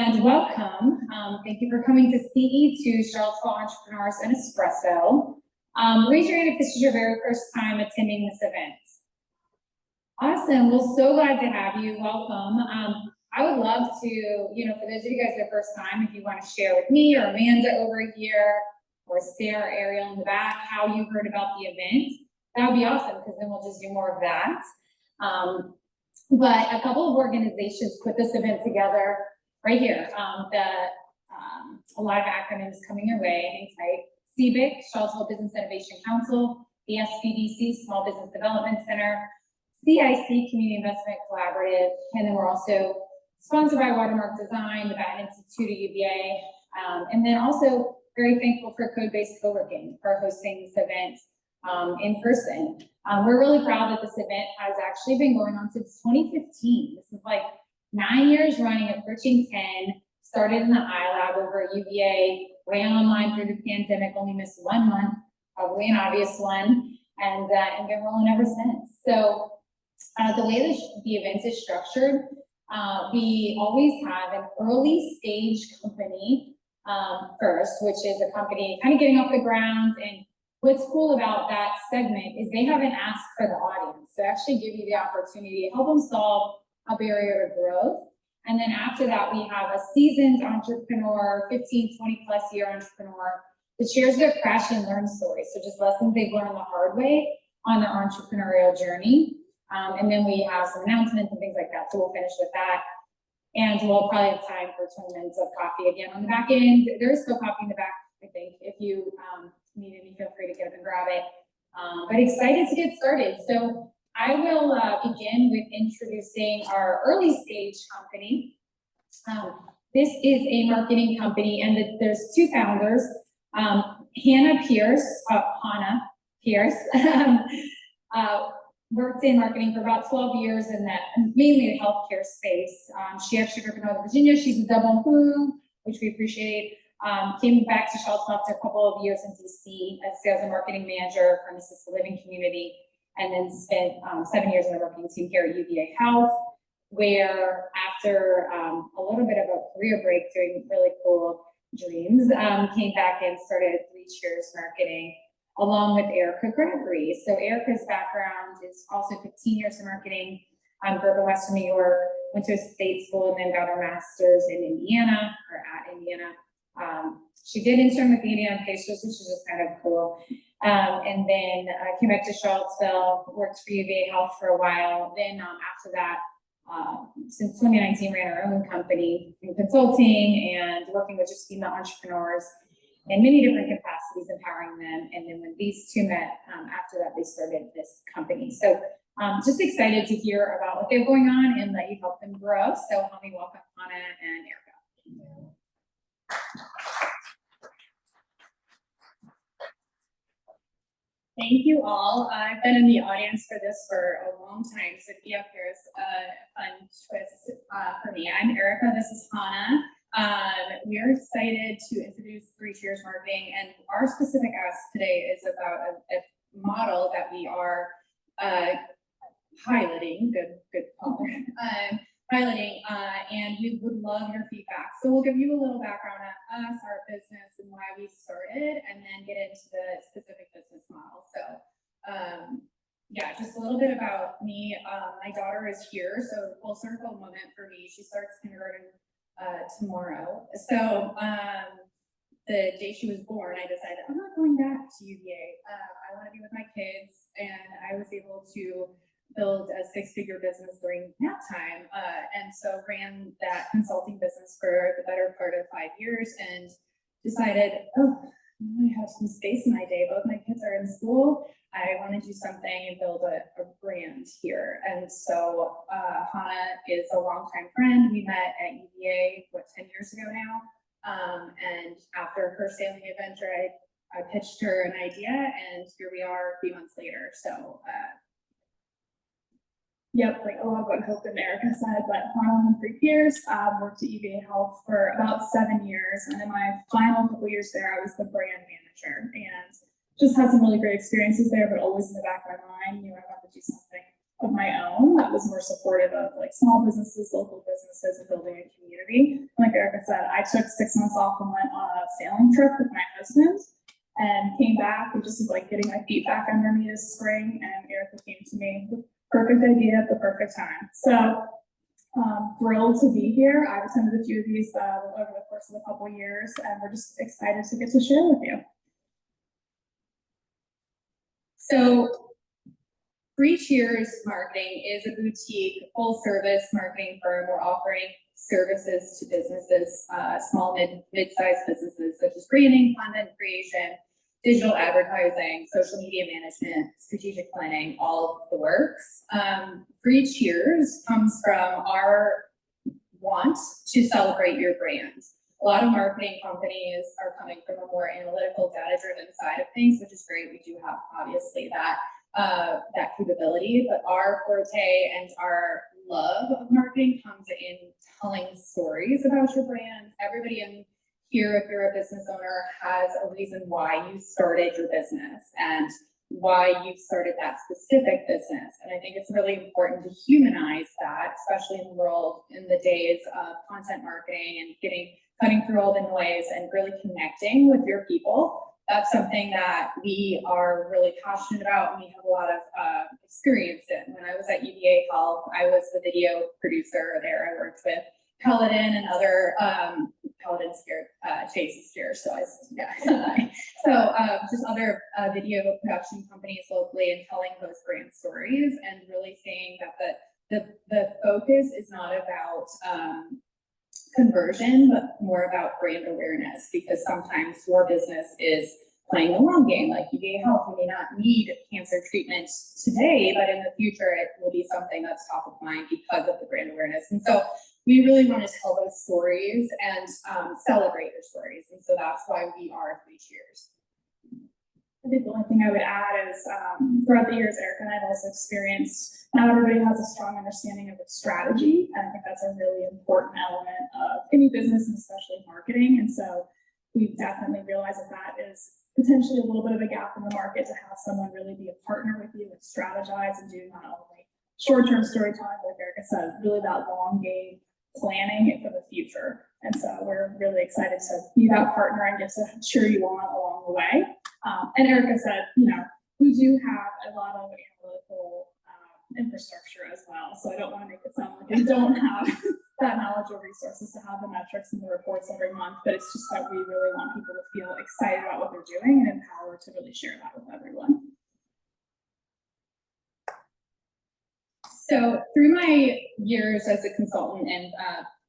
and welcome. Thank you for coming to Ce2, Charlottesville Entrepreneurs and Espresso. Raise your hand if this is your very first time attending this event. Awesome, well, so glad to have you, welcome. I would love to, for those of you guys the first time, if you want to share with me or Amanda over here, or Sarah, Ariel in the back, how you heard about the event, that would be awesome, because then we'll just do more of that. But a couple of organizations put this event together right here. A lot of acronyms coming your way, hang tight. CBIC, Charlottesville Business Innovation Council, the SBDC, Small Business Development Center, CIC, Community Investment Collaborative, and then we're also sponsored by Watermark Design, the Batten Institute at UVA, and then also very thankful for Code-Based Co-working for hosting this event in person. We're really proud that this event has actually been going on since 2015. This is like 9 years running, approaching 10, started in the iLab over at UVA, ran online through the pandemic, only missed 1 month, probably an obvious one, and been rolling ever since. So the way the event is structured, we always have an early stage company first, which is a company kind of getting off the ground. And what's cool about that segment is they haven't asked for the audience. They actually give you the opportunity to help them solve a barrier to growth. And then after that, we have a seasoned entrepreneur, 15, 20 plus year entrepreneur that shares their crash and learn stories. So just lessons they've learned the hard way on their entrepreneurial journey. And then we have some announcements and things like that. So we'll finish with that. And we'll probably have time for 20 minutes of coffee again on the back end. There is still coffee in the back, I think. If you need any, feel free to get up and grab it. But excited to get started. So I will begin with introducing our early stage company. This is a marketing company, and there's two founders, Hannah Pierce, worked in marketing for about 12 years in that, mainly the healthcare space. She actually grew up in Northern Virginia. She's a double who, which we appreciate. Came back to Charlottesville after a couple of years in DC as sales and marketing manager for an assisted living community, and then spent 7 years in the marketing team here at UVA Health, where after a little bit of a career break doing really cool dreams, came back and started 3 Cheers Marketing along with Erica Gregory. So Erica's background is also 15 years in marketing. Grew up in Western New York, went to a state school, and then got her master's in Indiana, or at Indiana. She did intern with the Indiana Pacers, which is just kind of cool. And then came back to Charlottesville, worked for UVA Health for a while. Then after that, since 2019, ran her own company in consulting and working with just female entrepreneurs in many different capacities, empowering them. And then when these two met, after that, they started this company. So just excited to hear about what they're going on and let you help them grow. So help me welcome Hannah and Erica. Thank you all. I've been in the audience for this for a long time, so to be up here is a fun twist for me. I'm Erica, this is Hannah. We're excited to introduce 3 Cheers Marketing, and our specific ask today is about a model that we are piloting, good call, piloting, and we would love your feedback. So we'll give you a little background on us, our business, and why we started, and then get into the specific business model. So yeah, just a little bit about me. My daughter is here, so full circle moment for me. She starts kindergarten tomorrow. So the day she was born, I decided I'm not going back to UVA. I want to be with my kids, and I was able to build a 6-figure business during that time, and so ran that consulting business for the better part of 5 years, and decided, oh, I have some space in my day. Both my kids are in school. I want to do something and build a brand here. And so Hannah is a longtime friend. We met at UVA, 10 years ago now. And after her sailing adventure, I pitched her an idea, and here we are a few months later. So yep, like a lot of what Hope and Erica said, but Hannah, 3 years, worked at UVA Health for about 7 years. And in my final couple years there, I was the brand manager, and just had some really great experiences there, but always in the back of my mind, I wanted to do something of my own that was more supportive of like small businesses, local businesses, and building a community. opportunity. Like Erica said, I took 6 months off and went on a sailing trip with my husband and came back and just was like getting my feet back under me this spring, and Erica came to me with perfect idea at the perfect time. So thrilled to be here. I've attended a few of these over the course of a couple of years, and we're just excited to get to share with you. So, Three Cheers Marketing is a boutique, full-service marketing firm. We're offering services to businesses, small, mid-sized businesses, such as branding, content creation, digital advertising, social media management, strategic planning, all of the works. Three Cheers comes from our want to celebrate your brand. A lot of marketing companies are coming from a more analytical, data-driven side of things, which is great. We do have obviously that capability, but our forte and our love of marketing comes in telling stories about your brand. Everybody in here, if you're a business owner, has a reason why you started your business and why you started that specific business. And I think it's really important to humanize that, especially in the world, in the days of content marketing and cutting through all the noise and really connecting with your people. That's something that we are really passionate about, and we have a lot of experience in. When I was at UVA Health, I was the video producer there. I worked with Paladin and other Paladin scared Chase is scared, so just other video production companies locally, and telling those brand stories and really saying that the focus is not about conversion, but more about brand awareness, because sometimes your business is playing the long game. Like UVA Health, you may not need cancer treatment today, but in the future it will be something that's top of mind because of the brand awareness. And so we really want to tell those stories and celebrate their stories. And so that's why we are Three Cheers. I think the only thing I would add is throughout the years, Erica and I have also experienced not everybody has a strong understanding of its strategy. And I think that's a really important element of any business, and especially marketing. And so we've definitely realized that is potentially a little bit of a gap in the market, to have someone really be a partner with you and strategize and do not only short-term storytelling, like Erica said, really that long game planning for the future. And so we're really excited to be that partner and get to cheer you on along the way. And Erica said, we do have a lot of analytical infrastructure as well. So I don't want to make it sound like we don't have that knowledge or resources to have the metrics and the reports every month, but it's just that we really want people to feel excited about what they're doing and empowered to really share that with everyone. So through my years as a consultant and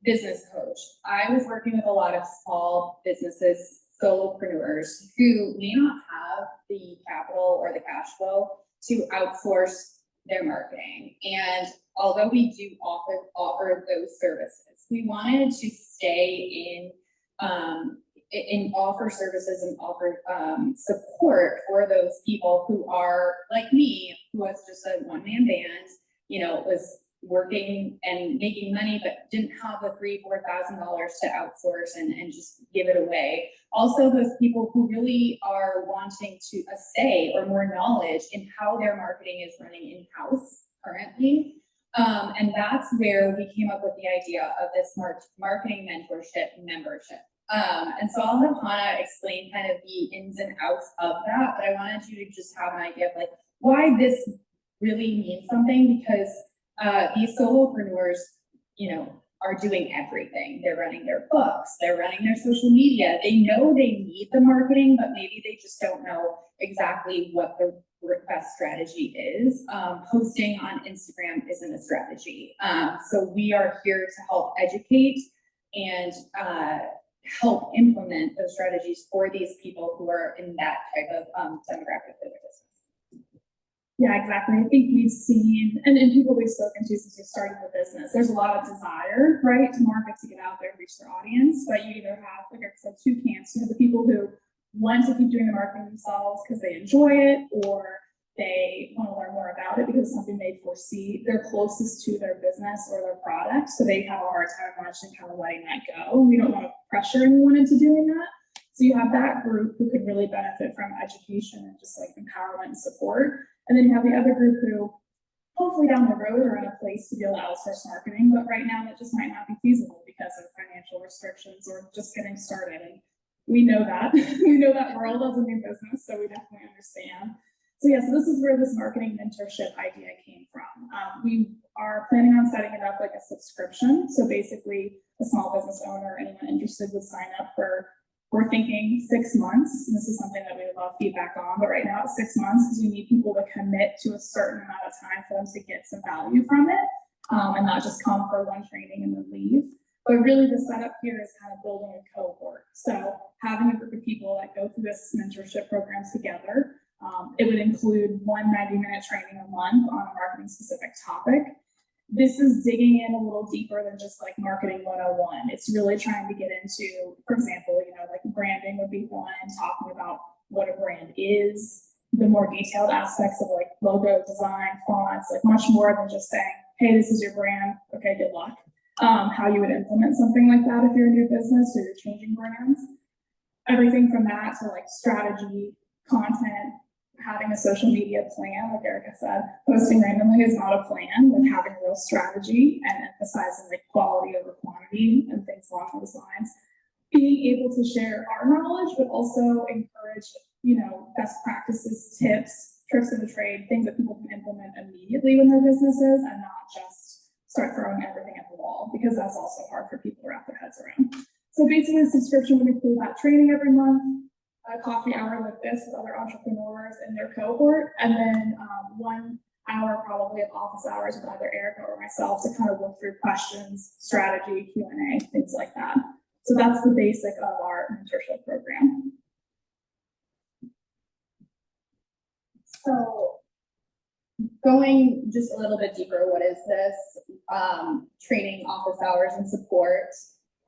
business coach, I was working with a lot of small businesses, solopreneurs, who may not have the capital or the cash flow to outsource their marketing. And although we do offer those services, we wanted to stay in offer services and offer support for those people who are like me, who was just a one-man band, was working and making money, but didn't have the $3,000-4,000 to outsource and just give it away. Also, those people who really are wanting to a say or more knowledge in how their marketing is running in-house currently. And that's where we came up with the idea of this marketing mentorship membership. And so I'll have Hannah explain kind of the ins and outs of that, but I wanted you to just have an idea of why this really means something, because these solopreneurs, are doing everything. They're running their books, they're running their social media. They know they need the marketing, but maybe they just don't know exactly what the best strategy is. Posting on Instagram isn't a strategy. So we are here to help educate and help implement those strategies for these people who are in that type of demographic of business. Yeah, exactly. I think we've seen, and people we've spoken to since we started the business, there's a lot of desire, right, to market, to get out there and reach their audience. But you either have, like I said, two camps. You have the people who want to keep doing the marketing themselves because they enjoy it, or they want to learn more about it because it's something they foresee they're closest to their business or their product. So they have a hard time watching, kind of letting that go. We don't want to pressure anyone into doing that. So you have that group who could really benefit from education and just empowerment and support. And then you have the other group who hopefully down the road are in a place to be able to outsource marketing, but right now that just might not be feasible because of financial restrictions or just getting started. And we know that, we know that world as a new business, so we definitely understand. So yeah, so this is where this marketing mentorship idea came from. We are planning on setting it up like a subscription. So basically a small business owner, anyone interested would sign up for, we're thinking 6 months. And this is something that we would love feedback on, but right now it's 6 months because we need people to commit to a certain amount of time for them to get some value from it, and not just come for one training and then leave. But really the setup here is kind of building a cohort. So having a group of people that go through this mentorship program together. It would include one 90-minute training a month on a marketing specific topic. This is digging in a little deeper than just like marketing 101. It's really trying to get into, for example, like branding would be one, talking about what a brand is, the more detailed aspects of like logo design, fonts, like much more than just saying, hey, this is your brand, okay, good luck. How you would implement something like that if you're a new business or you're changing brands. Everything from that to like strategy, content, having a social media plan, like Erica said, posting randomly is not a plan, but having a real strategy and emphasizing like quality over quantity and things along those lines. Being able to share our knowledge, but also encourage, best practices, tips, tricks of the trade, things that people can implement immediately with their businesses and not just start throwing everything at the wall, because that's also hard for people to wrap their heads around. So basically the subscription would include that training every month, a coffee hour like this with other entrepreneurs in their cohort, and then 1 hour probably of office hours with either Erica or myself to kind of work through questions, strategy, Q&A, things like that. So that's the basic of our mentorship program. So going just a little bit deeper, what is this? Training, office hours, and support.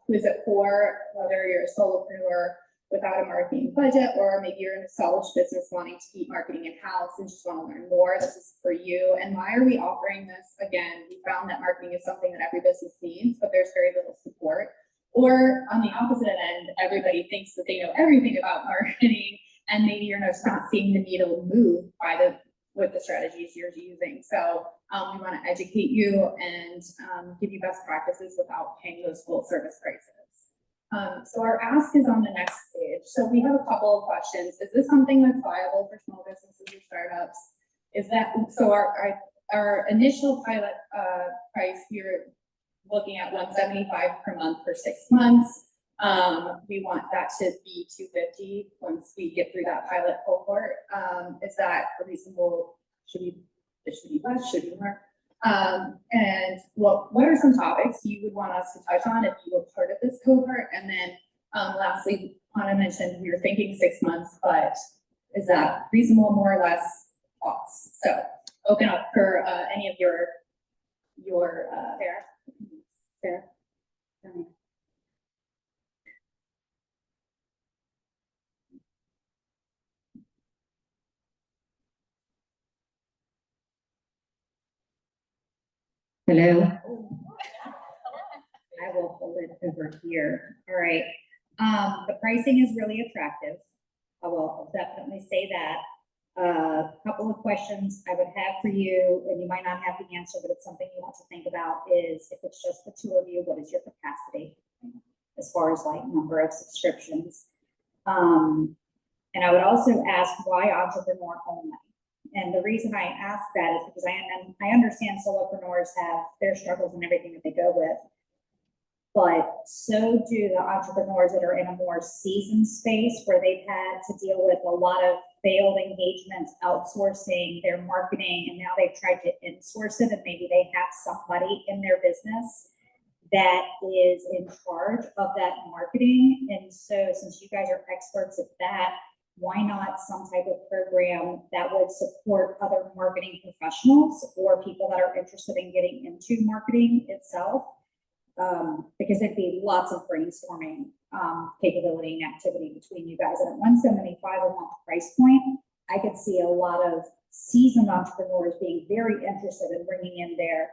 Who is it for? Whether you're a solopreneur without a marketing budget, or maybe you're an established business wanting to keep marketing in-house and just want to learn more, this is for you. And why are we offering this? Again, we found that marketing is something that every business needs, but there's very little support. Or on the opposite end, everybody thinks that they know everything about marketing, and maybe you're not seeing the needle move with the strategies you're using. So we want to educate you and give you best practices without paying those full service prices. So our ask is on the next page. So we have a couple of questions. Is this something that's viable for small businesses or startups? So our initial pilot price, we're looking at $175 per month for 6 months. We want that to be $250 once we get through that pilot cohort. Is that a reasonable? It should be less, should be more. And what are some topics you would want us to touch on if you were part of this cohort? And then lastly, Anna mentioned we were thinking 6 months, but is that reasonable, more or less? Thoughts? So open up for any of your Sarah. Hello. I will hold it over here. All right. The pricing is really attractive. I'll definitely say that. A couple of questions I would have for you, and you might not have the answer, but it's something you want to think about, is if it's just the two of you, what is your capacity as far as like number of subscriptions? And I would also ask, why entrepreneur only? And the reason I ask that is because I understand solopreneurs have their struggles and everything that they go with, but so do the entrepreneurs that are in a more seasoned space where they've had to deal with a lot of failed engagements, outsourcing their marketing, and now they've tried to insource it, and maybe they have somebody in their business that is in charge of that marketing. And so since you guys are experts at that, why not some type of program that would support other marketing professionals or people that are interested in getting into marketing itself? Because there'd be lots of brainstorming capability and activity between you guys. And at $175 a month price point, I could see a lot of seasoned entrepreneurs being very interested in bringing in their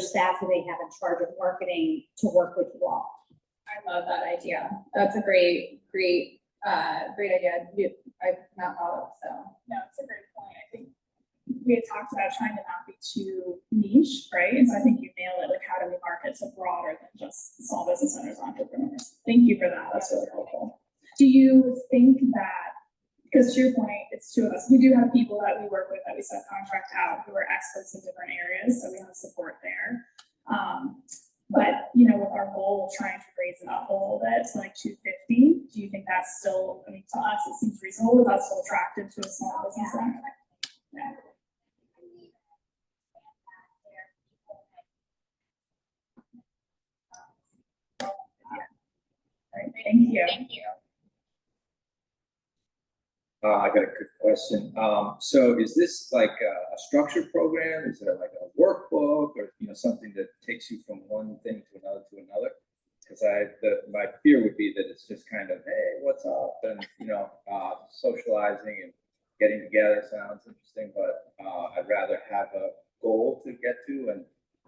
staff who they have in charge of marketing to work with you all. I love that idea. That's a great idea. I've not thought of, so. No, it's a great point. I think we had talked about trying to not be too niche, right? And so I think you nailed it, like how do we market to broader than just small business owners, entrepreneurs? Thank you for that, that's really helpful. Do you think that, because to your point, it's two of us, we do have people that we work with that we subcontract out who are experts in different areas, so we have support there. But, you know, with our goal of trying to raise it up a little bit to like 250, do you think that's still, I mean, to us, it seems reasonable, is that still attractive to a small business owner? Yeah. All right, thank you. Thank you. I got a quick question. So is this like a structured program? Is it like a workbook or, you know, something that takes you from one thing to another to another? Because my fear would be that it's just kind of, hey, what's up? And, you know, socializing and getting together sounds interesting, but I'd rather have a goal to get to, and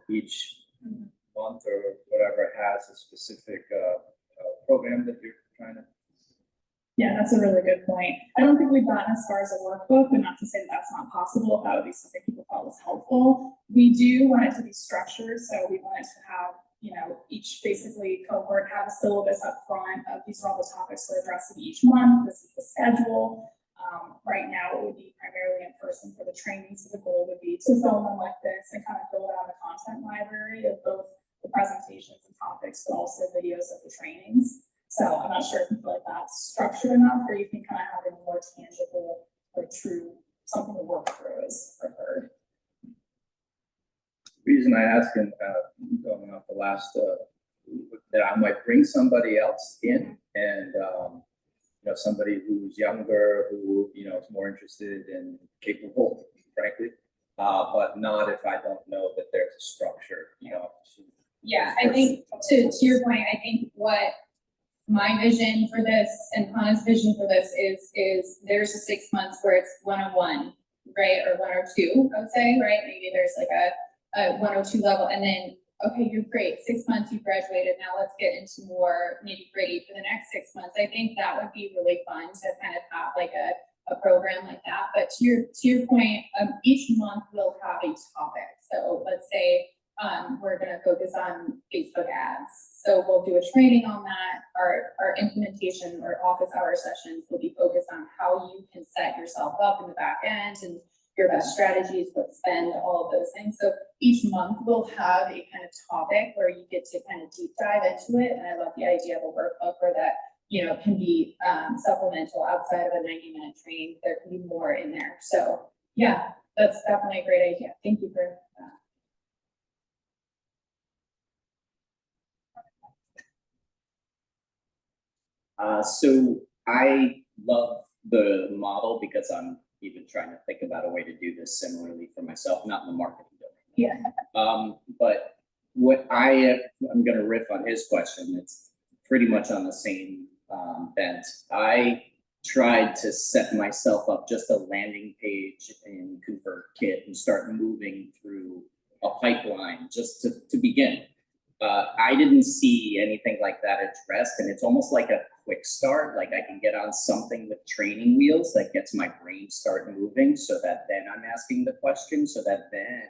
each month or whatever has a specific program that you're trying to. Yeah, that's a really good point. I don't think we've gotten as far as a workbook, but not to say that that's not possible. If that would be something people thought was helpful. We do want it to be structured, so we want it to have, you know, each basically cohort have a syllabus up front of these are all the topics we're addressing each month. This is the schedule. Right now, it would be primarily in person for the training, so the goal would be to film them like this and kind of build out a content library of both the presentations and topics, but also videos of the trainings. So I'm not sure if you feel like that's structured enough, or you can kind of have a more tangible or true something to work through is preferred. Reason I ask, and going off the last, that I might bring somebody else in, and you know, somebody who's younger, who, you know, is more interested and capable, frankly, but not if I don't know that there's a structure, you know. Yeah, I think to your point, I think what my vision for this and Hannah's vision for this is there's a 6 months where it's one-on-one, right? Or 102, I would say, right? Maybe there's like a 102 level, and then, okay, you're great, 6 months, you graduated, now let's get into more nitty-gritty for the next 6 months. I think that would be really fun to kind of have like a program like that. But to your point, each month we'll have a topic. So let's say we're going to focus on Facebook ads. So we'll do a training on that. Our implementation or office hour sessions will be focused on how you can set yourself up in the back end and your best strategies, what spend, all of those things. So each month we'll have a kind of topic where you get to kind of deep dive into it. And I love the idea of a workbook where that, you know, can be supplemental outside of a 90-minute training. There can be more in there. So yeah, that's definitely a great idea. Thank you for that. So I love the model because I'm even trying to think about a way to do this similarly for myself, not in the marketing domain. Yeah. But what I'm going to riff on his question. It's pretty much on the same bent. I tried to set myself up just a landing page in ConvertKit and start moving through a pipeline just to begin. I didn't see anything like that addressed, and it's almost like a quick start. Like I can get on something with training wheels that gets my brain start moving, so that then I'm asking the question, so that then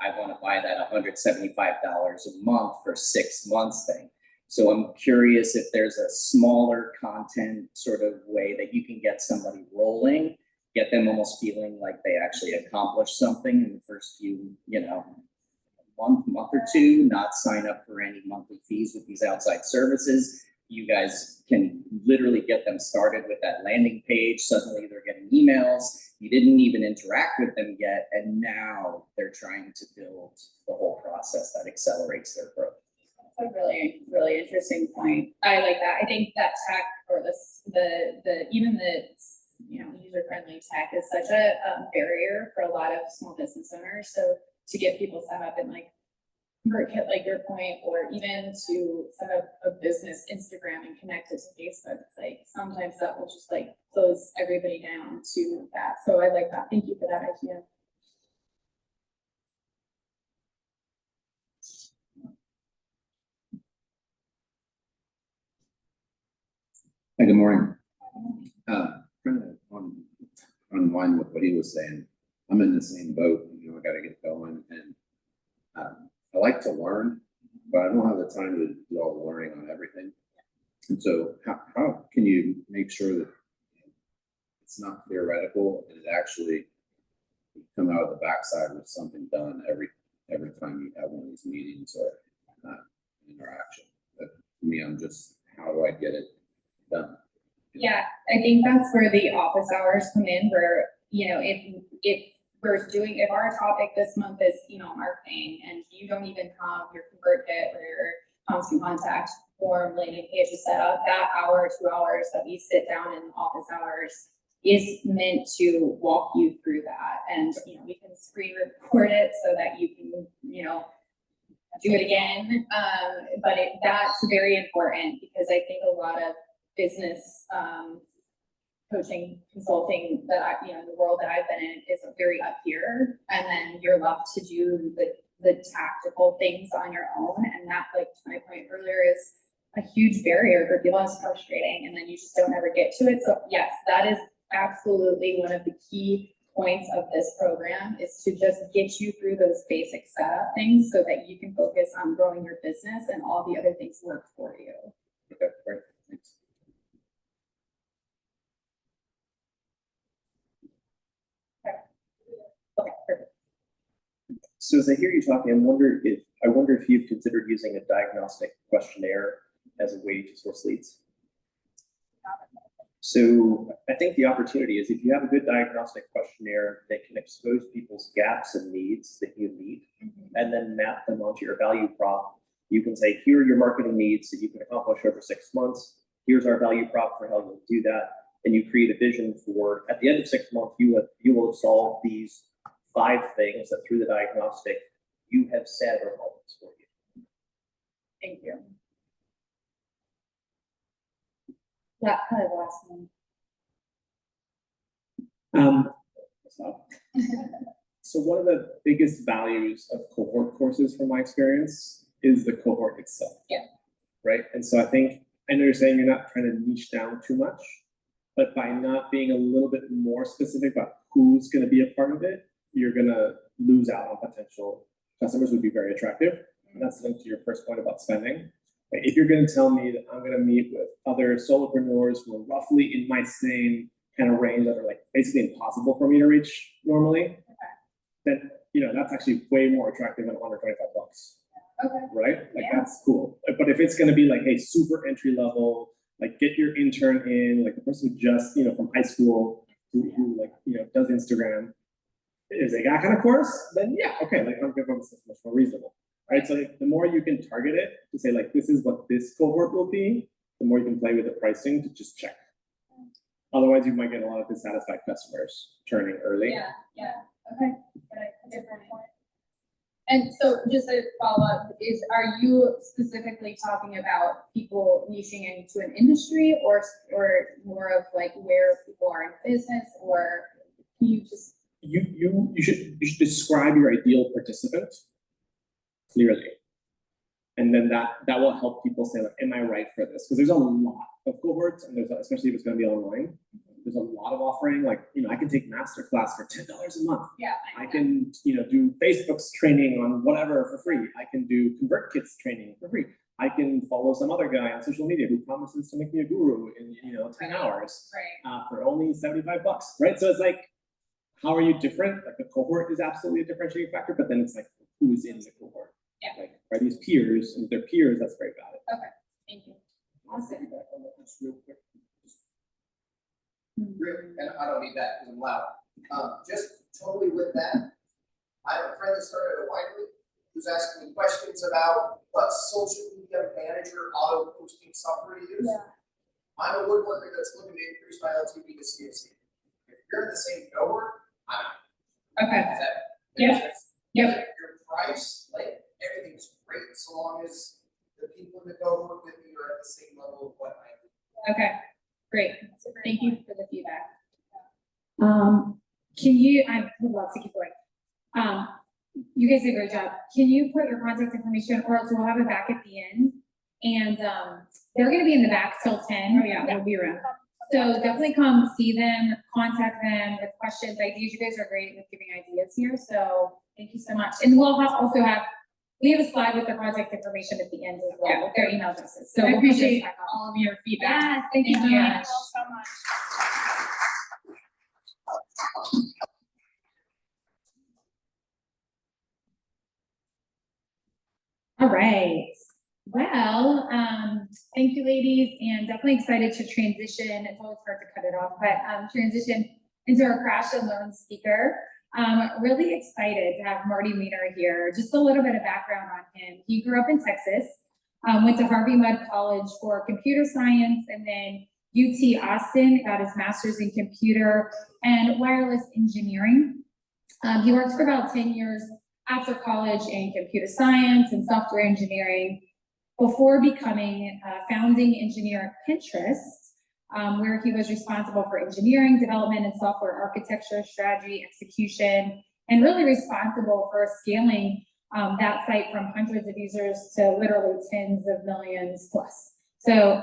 I want to buy that $175 a month for 6 months thing. So I'm curious if there's a smaller content sort of way that you can get somebody rolling, get them almost feeling like they actually accomplished something in the first few, you know, month or two, not sign up for any monthly fees with these outside services. You guys can literally get them started with that landing page. Suddenly they're getting emails. You didn't even interact with them yet, and now they're trying to build the whole process that accelerates their growth. That's a really, really interesting point. I like that. I think that tech or even the user-friendly tech is such a barrier for a lot of small business owners. So to get people set up in like ConvertKit, like your point, or even to set up a business Instagram and connect it to Facebook, it's like sometimes that will just like close everybody down to that. So I like that. Thank you for that idea. Hey, good morning. Kind of on line with what he was saying. I'm in the same boat, you know, I gotta get going and, I like to learn, but I don't have the time to do all the learning on everything. And so how can you make sure that it's not theoretical and it actually come out of the backside with something done every time you have one of these meetings or, interaction? But to me, I'm just, how do I get it done? Yeah, I think that's where the office hours come in, where, you know, if our topic this month is email marketing and you don't even have your convert kit or your constant contact form landing pages set up, that hour, 2 hours that we sit down in office hours is meant to walk you through that. And, you know, we can screen record it so that you can, you know, do it again. But that's very important because I think a lot of business, coaching, consulting that the world that I've been in is very up here. And then you're left to do the tactical things on your own. And that, like to my point earlier, is a huge barrier for people. It's frustrating. And then you just don't ever get to it. So yes, that is absolutely one of the key points of this program, is to just get you through those basic setup things so that you can focus on growing your business and all the other things work for you. Okay, great, thanks. Okay, perfect. So as I hear you talking, I wonder if you've considered using a diagnostic questionnaire as a way to source leads. So I think the opportunity is, if you have a good diagnostic questionnaire that can expose people's gaps and needs that you need, and then map them onto your value prop, you can say, here are your marketing needs that you can accomplish over 6 months. Here's our value prop for how you'll do that. And you create a vision for, at the end of 6 months, you will have solved these 5 things that through the diagnostic you have said are problems for you. Thank you. Yeah, kind of the last one. So one of the biggest values of cohort courses from my experience is the cohort itself. Yeah. Right? And so I know you're saying you're not trying to niche down too much, but by not being a little bit more specific about who's going to be a part of it, you're going to lose out on potential customers. Would be very attractive. And that's linked to your first point about spending. If you're going to tell me that I'm going to meet with other solopreneurs who are roughly in my same kind of range that are like basically impossible for me to reach normally, then, that's actually way more attractive than $125. Okay. Right? Like Yeah. That's cool. But if it's going to be like, hey, super entry level, like get your intern in, like the person who just, from high school who does Instagram, is like that kind of course, then yeah, okay, like $125 is much more reasonable. Right? So the more you can target it to say like, this is what this cohort will be, the more you can play with the pricing to just check. Otherwise, you might get a lot of dissatisfied customers turning early. Yeah. Okay. Different point. And so just a follow-up are you specifically talking about people niching into an industry or more of like where people are in business, or can you just? You should describe your ideal participant clearly. And then that will help people say, like, am I right for this? Because there's a lot of cohorts, and especially if it's going to be online, there's a lot of offering. Like, I can take masterclass for $10 a month. Yeah. I can, do Facebook's training on whatever for free. I can do ConvertKit's training for free. I can follow some other guy on social media who promises to make me a guru in 10 hours for only $75, right? So it's like, how are you different? Like the cohort is absolutely a differentiating factor, but then it's like, who is in the cohort? Yeah. Like, are these peers? And if they're peers, that's very valid. Okay. Thank you. Awesome. And I don't need that because I'm loud. Just totally with that, I have a friend that started a winery who's asking me questions about what social media manager auto posting software to use. Yeah. I'm a woodworker that's looking to increase my LTV to CFC. If you're in the same cohort, I'm out. Okay. Is that Yes. Yep. Your price, like everything's great so long as the people in the cohort with you are at the same level of what I do. Okay. Great. Thank you for the feedback. I would love to keep going. You guys did a great job. Can you put your contact information, or else we'll have it back at the end? And they're gonna be in the back till 10. Oh, yeah. We'll be around. So definitely come see them, contact them with questions, ideas. You guys are great with giving ideas here, so thank you so much. And we'll also have, we have a slide with the contact information at the end as well, with their email addresses. So I we'll put this appreciate back on. all of your feedback. Yes, thank you so Thank you much. so much. All right. Well, thank you, ladies, and definitely excited to transition. It's always hard to cut it off, but transition into our crash and learn speaker. Really excited to have Marty Weiner here. Just a little bit of background on him. He grew up in Texas, went to Harvey Mudd College for computer science, and then UT Austin, got his master's in computer and wireless engineering. He worked for about 10 years after college in computer science and software engineering before becoming a founding engineer at Pinterest, where he was responsible for engineering, development, and software architecture, strategy, execution, and really responsible for scaling that site from hundreds of users to literally tens of millions plus. So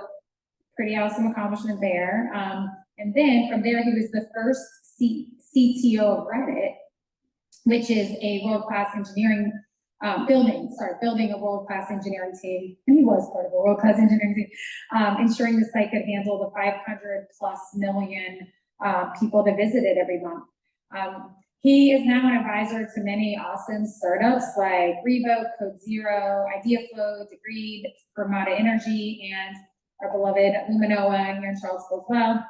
pretty awesome accomplishment there. And then from there, he was the first CTO of Reddit, which is a world-class engineering building a world-class engineering team, and he was part of a world-class engineering team, ensuring the site could handle the 500 plus million people that visited every month. He is now an advisor to many awesome startups like Revo, Code Zero, IdeaFlow, Degreed, Fermata Energy, and our beloved Luminoa here in Charlottesville as well.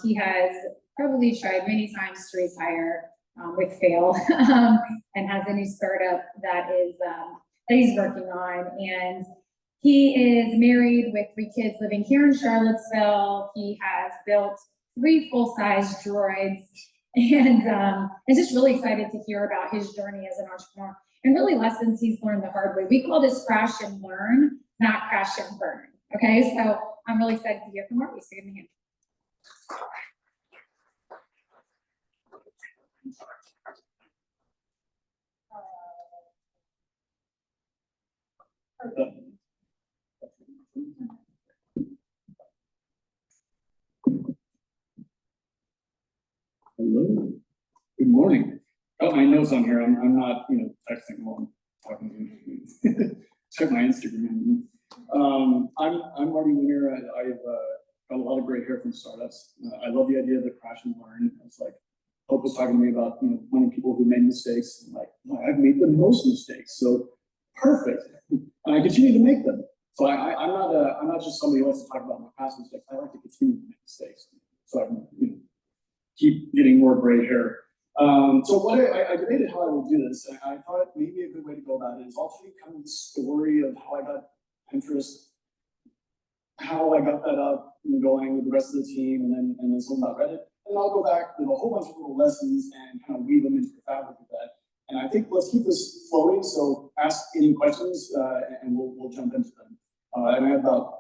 He has probably tried many times to retire with fail, and has a new startup that he's working on. And he is married with 3 kids living here in Charlottesville. He has built 3 full-size droids, and is just really excited to hear about his journey as an entrepreneur and really lessons he's learned the hard way. We call this crash and learn, not crash and burn. Okay, so I'm really excited to hear from Marty. So give me a hand. Hello, good morning. Got my notes on here, I'm not, texting while I'm talking to you. Check my Instagram. I'm Marty Weiner. I've got a lot of great hair from startups. I love the idea of the crash and learn. It's like, Hope was talking to me about, finding people who made mistakes. And like, I've made the most mistakes, so perfect. And I continue to make them. So I'm not just somebody who likes to talk about my past mistakes. I like to continue to make mistakes. So I can, keep getting more gray hair. So what I debated how I would do this, and I thought maybe a good way to go about it is I'll tell you kind of the story of how I got Pinterest, how I got that up and going with the rest of the team, and then something about Reddit. And I'll go back with a whole bunch of little lessons and kind of weave them into the fabric of that. And I think let's keep this flowing. So ask any questions, and we'll jump into them. And I have about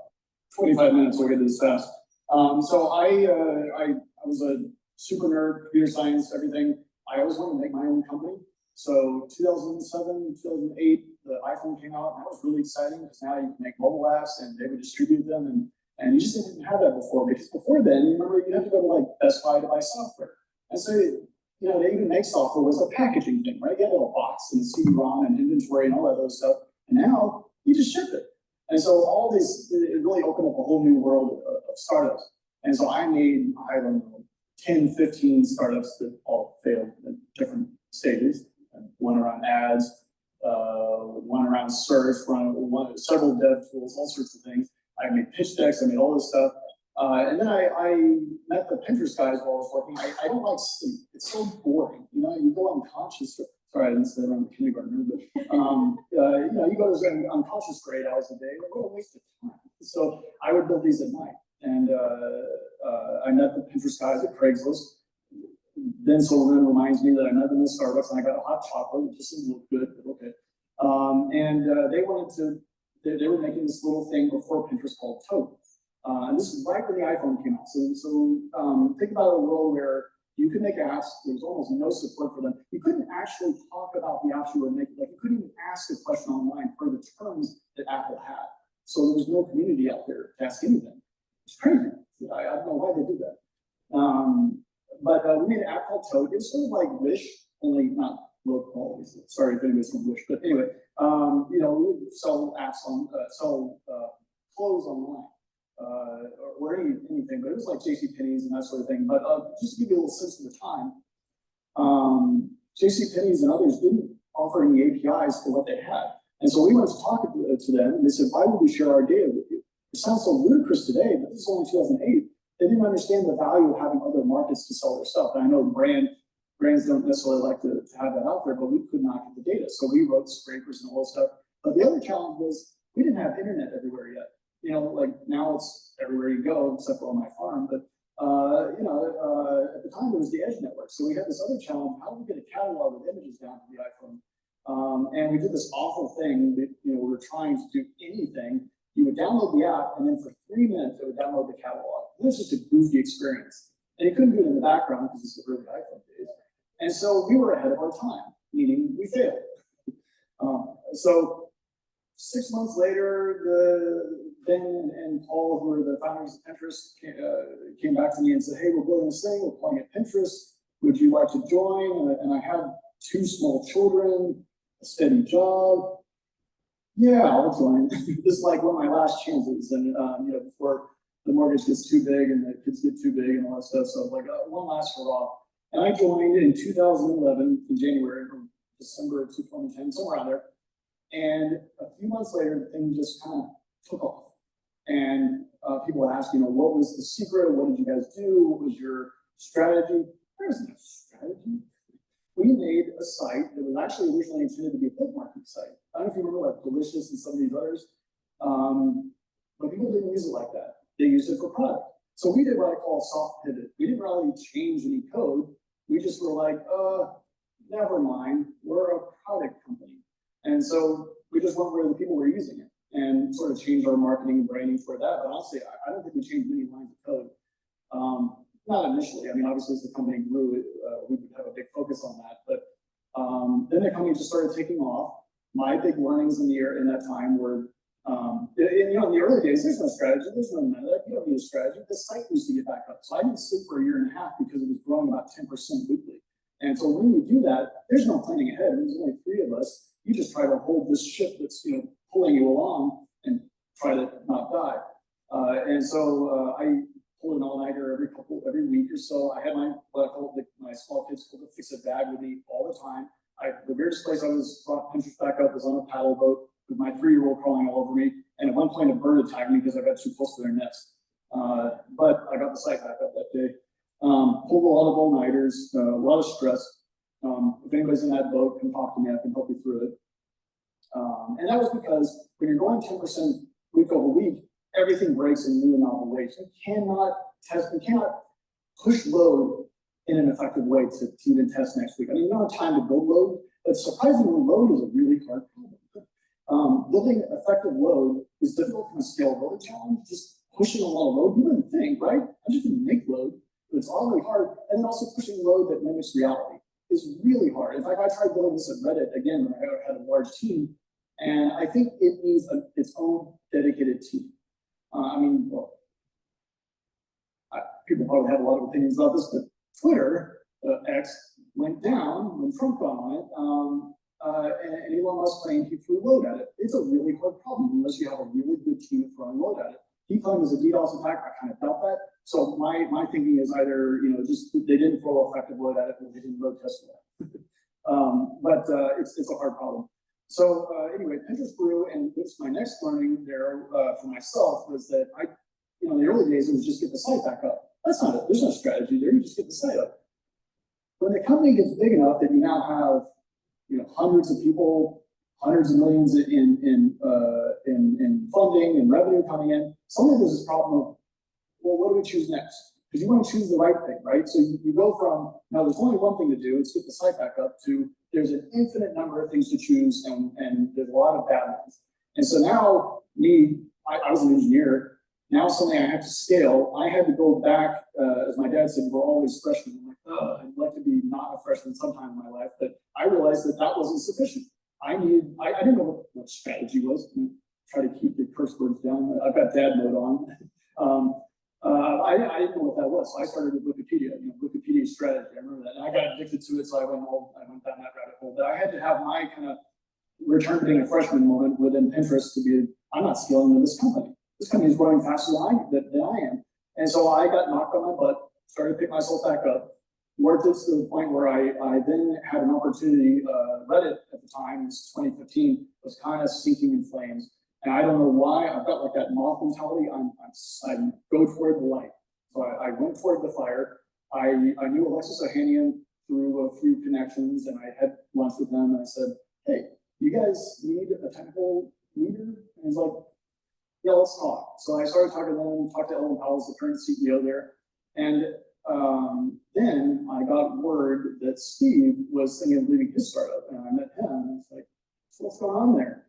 25 minutes. We'll get this fast. So I was a super nerd, computer science, everything. I always wanted to make my own company. So 2007, 2008, the iPhone came out, and that was really exciting because now you can make mobile apps and they would distribute them, and you just didn't have that before. Because before then, remember, you had to go to like Best Buy to buy software. And so, they even make software was a packaging thing, right? You had a little box and CD-ROM and inventory and all that other stuff. And now you just ship it. And so all this, it really opened up a whole new world of startups. And so I made, I don't know, 10, 15 startups that all failed at different stages. One around ads, one around search, several dev tools, all sorts of things. I made pitch decks, I made all this stuff. And then I met the Pinterest guys while I was working. I don't like sleep. It's so boring. You go unconscious. Sorry, I didn't say that around the kindergartner, but you go to unconscious for 8 hours a day. What a waste of time. So I would build these at night. And I met the Pinterest guys at Craigslist. Then Solomon reminds me that I met them in Starbucks and I got a hot chocolate. It just didn't look good, but okay. They were making this little thing before Pinterest called Toad. And this is right when the iPhone came out. So think about a world where you could make apps. There was almost no support for them. You couldn't actually talk about the apps you were making. Like you couldn't even ask a question online for the terms that Apple had. So there was no community out there to ask anything. It's crazy. I don't know why they do that. But we made an app called Toad. It was sort of like Wish, only not low quality. Sorry if anybody's from Wish, but anyway, you know, we would sell apps on, sell clothes online, or anything, but it was like JCPenney's and that sort of thing. But just to give you a little sense of the time, JCPenney's and others didn't offer any APIs for what they had. And so we went to talk to them, and they said, why would we share our data with you? It sounds so ludicrous today, but this is only 2008. They didn't understand the value of having other markets to sell their stuff. And I know brands don't necessarily like to have that out there, but we could not get the data. So we wrote scrapers and all that stuff. But the other challenge was we didn't have internet everywhere yet. You know, like now it's everywhere you go, except for on my farm. But you know, at the time it was the Edge network. So we had this other challenge: how do we get a catalog of images down to the iPhone? And we did this awful thing that, you know, we were trying to do anything. You would download the app, and then for 3 minutes, it would download the catalog. It was just a goofy experience. And you couldn't do it in the background because it's the early iPhone days. And so we were ahead of our time, meaning we failed. So 6 months later, Ben and Paul, who were the founders of Pinterest, came back to me and said, hey, we're building this thing, we're calling it Pinterest. Would you like to join? And I had 2 small children, a steady job. Yeah, I'll join. This is like one of my last chances. And, you know, before the mortgage gets too big and the kids get too big and all that stuff. So I was like, one last hurrah. And I joined in 2011, in January, or December of 2010, somewhere around there. And a few months later, the thing just kind of took off. And people would ask, you know, what was the secret? What did you guys do? What was your strategy? There was no strategy. We made a site that was actually originally intended to be a bookmarking site. I don't know if you remember like Delicious and some of these others, but people didn't use it like that. They used it for product. So we did what I call a soft pivot. We didn't really change any code. We just were like, never mind, we're a product company. And so we just went where the people were using it and sort of changed our marketing and branding for that. But honestly, I don't think we changed many lines of code. Not initially. I mean, obviously, as the company grew, we would have a big focus on that. But then the company just started taking off. My big learnings in that time were, you know, in the early days, there's no strategy, there's no none of that. You don't need a strategy. The site needs to get back up. So I didn't sleep for a year and a half because it was growing about 10% weekly. And so when you do that, there's no planning ahead. There's only 3 of us. You just try to hold this ship that's, you know, pulling you along and try to not die. And so I pulled an all-nighter every week or so. I had my small kids pull the fix-it bag with me all the time. The weirdest place I was brought Pinterest back up was on a paddle boat with my 3-year-old crawling all over me. And at one point, a bird attacked me because I got too close to their nest. But I got the site back up that day. Pulled a lot of all-nighters, a lot of stress. If anybody's in that boat, come talk to me. I can help you through it. And that was because when you're going 10% week over week, everything breaks in new and novel ways. You cannot push load in an effective way to even test next week. I mean, you don't have time to build load, but surprisingly, load is a really hard problem. Building effective load is difficult from a scalability challenge. Just pushing a lot of load, you wouldn't think, right? I just didn't make load, but it's already hard. And then also pushing load that mimics reality is really hard. In fact, I tried building this at Reddit again when I had a large team, and I think it needs its own dedicated team. I mean, well, people probably have a lot of opinions about this, but Twitter, X, went down when Trump got on it, and Elon Musk claimed he threw load at it. It's a really hard problem unless you have a really good team throwing load at it. He claimed it was a DDoS attack. I kind of doubt that. So my thinking is either, you know, just they didn't throw effective load at it, or they didn't load test for that. But it's a hard problem. So anyway, Pinterest grew, and this my next learning there for myself was that you know, in the early days it was just get the site back up. That's not it. There's no strategy there. You just get the site up. When the company gets big enough that you now have, you know, hundreds of people, hundreds of millions in funding and revenue coming in, suddenly there's this problem of, well, what do we choose next? Because you want to choose the right thing, right? So you go from, now there's only one thing to do, it's get the site back up, to there's an infinite number of things to choose, and there's a lot of bad ones. And so now I was an engineer. Now suddenly I have to scale. I had to go back, as my dad said, we're always freshmen. I'm like, oh, I'd like to be not a freshman sometime in my life, but I realized that wasn't sufficient. I didn't know what strategy was. Try to keep the curse words down. I've got dad mode on. I didn't know what that was, so I started with Wikipedia, Wikipedia strategy, I remember that, and I got addicted to it, so I went down that rabbit hole, but I had to have my kind of return to being a freshman moment within Pinterest to be, I'm not scaling with this company. This company is growing faster than I am. And so I got knocked on my butt, started to pick myself back up, worked it to the point where I then had an opportunity, Reddit at the time, it's 2015, was kind of sinking in flames. And I don't know why, I've got like that moth mentality, I go toward the light. So I went toward the fire. I knew Alexis Ohanian through a few connections, and I had lunch with them, and I said, hey, you guys need a technical leader? And he's like, yeah, let's talk. So I started talking to them, talked to Ellen Powell, the current CEO there. And then I got word that Steve was thinking of leaving his startup, and I met him, and I was like, so what's going on there?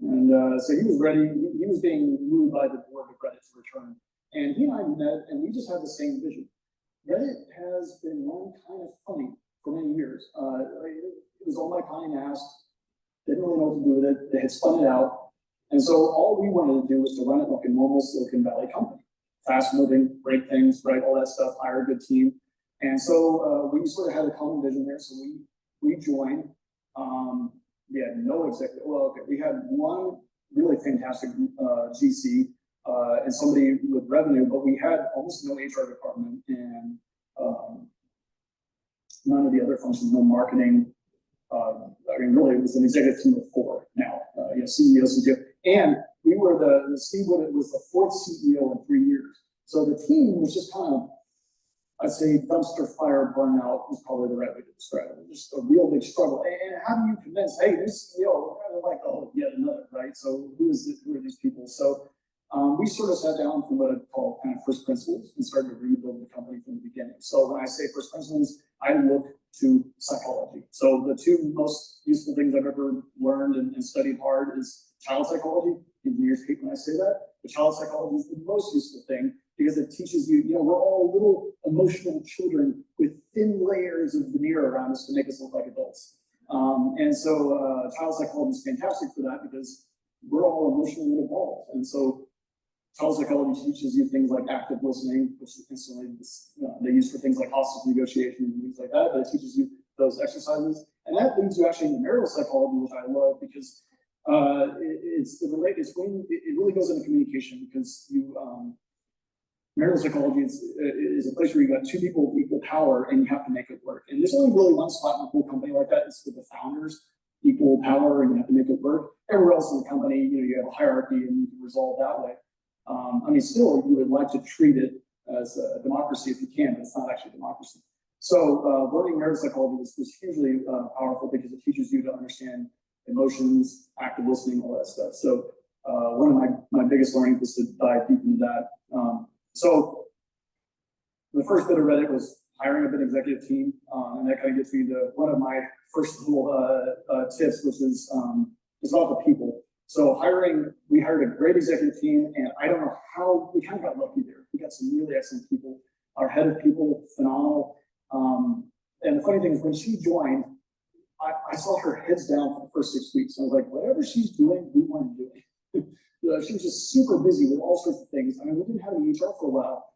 And so he was ready, he was being moved by the board of Reddit to return. And he and I met, and we just had the same vision. Reddit has been run kind of funny for many years. It was all my kind asked, didn't really know what to do with it. They had spun it out. And so all we wanted to do was to run it like a normal Silicon Valley company. Fast moving, break things, right, all that stuff, hire a good team. And so we sort of had a common vision there. So we joined. We had no executive, well, okay, we had one really fantastic GC and somebody with revenue, but we had almost no HR department and none of the other functions, no marketing. I mean, really, it was an executive team of 4 now, CEO, CTO. And we were Steve Wood was the 4th CEO in 3 years. So the team was just kind of, I'd say dumpster fire burnout was probably the right way to describe it. Just a real big struggle. And how do you convince, hey, this CEO, we're kind of like, oh, yet another, right? So who are these people? So we sort of sat down from what I'd call kind of first principles and started to rebuild the company from the beginning. So when I say first principles, I look to psychology. So the 2 most useful things I've ever learned and studied hard is child psychology. Engineers hate when I say that, but child psychology is the most useful thing because it teaches you, we're all little emotional children with thin layers of veneer around us to make us look like adults. And so child psychology is fantastic for that because we're all emotional little balls. And so child psychology teaches you things like active listening, which instantly they use for things like hostage negotiation and things like that, but it teaches you those exercises. And that leads you actually into marital psychology, which I love because it really goes into communication because marital psychology is a place where you've got 2 people with equal power and you have to make it work. And there's only really one spot in a whole company like that. It's with the founders, equal power, and you have to make it work. Everywhere else in the company, you have a hierarchy and you can resolve that way. I mean, still, you would like to treat it as a democracy if you can, but it's not actually democracy. So learning marital psychology was hugely powerful because it teaches you to understand emotions, active listening, all that stuff. So one of my biggest learnings was to dive deep into that. So the first bit of Reddit was hiring a big executive team, and that kind of gets me to one of my first little tips, which is about the people. So we hired a great executive team, and I don't know how, we kind of got lucky there. We got some really excellent people. Our head of people, phenomenal. And the funny thing is when she joined, I saw her heads down for the first 6 weeks. I was like, whatever she's doing, we want to do it. She was just super busy with all sorts of things. I mean, we didn't have any HR for a while,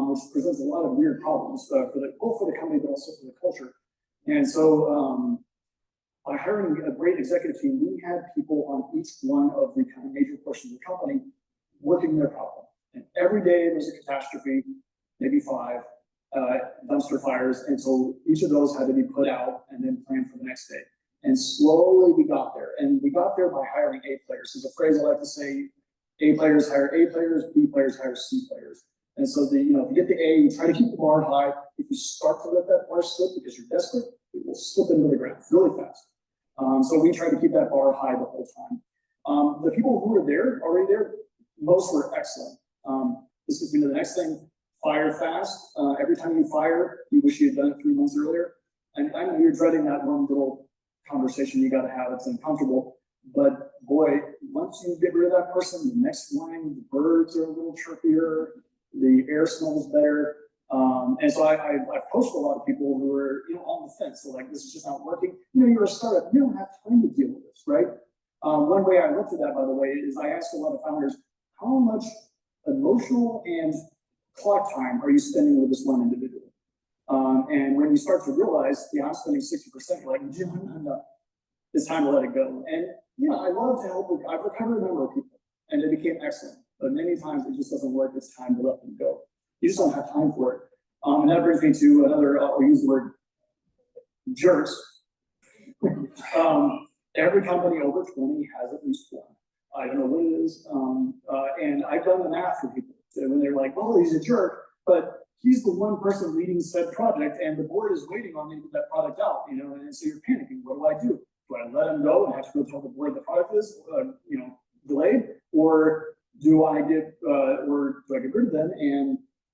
which presents a lot of weird problems both for the company, but also for the culture. And so by hiring a great executive team, we had people on each one of the kind of major portions of the company working their problem. And every day there's a catastrophe, maybe 5 dumpster fires. And so each of those had to be put out and then planned for the next day. And slowly we got there. And we got there by hiring A players. There's a phrase I like to say, A players hire A players, B players hire C players. And so if you get the A, you try to keep the bar high. If you start to let that bar slip because you're desperate, it will slip into the ground really fast. So we tried to keep that bar high the whole time. The people who were already there, most were excellent. This gets me to the next thing, fire fast. Every time you fire, you wish you had done it 3 months earlier. And I know you're dreading that one little conversation you got to have. It's uncomfortable, but boy, once you get rid of that person, the next morning the birds are a little chirpier, the air smells better. And so I've coached a lot of people who are on the fence. So like, this is just not working. You're a startup. You don't have time to deal with this, right? One way I looked at that, by the way, is I asked a lot of founders, how much emotional and clock time are you spending with this one individual? And when you start to realize, yeah, I'm spending 60%, you're like, I'm not. It's time to let it go. And yeah, I love to help. I've recovered a number of people, and they became excellent. But many times it just doesn't work. It's time to let them go. You just don't have time for it. And that brings me to another. I'll use the word jerks. Every company over 20 has at least one. I don't know what it is. And I've done the math for people. So when they're like, oh, he's a jerk, but he's the one person leading said project, and the board is waiting on me to get that product out, you know, and so you're panicking. What do? Do I let him go and have to go tell the board the product is, delayed, or do I get rid of them,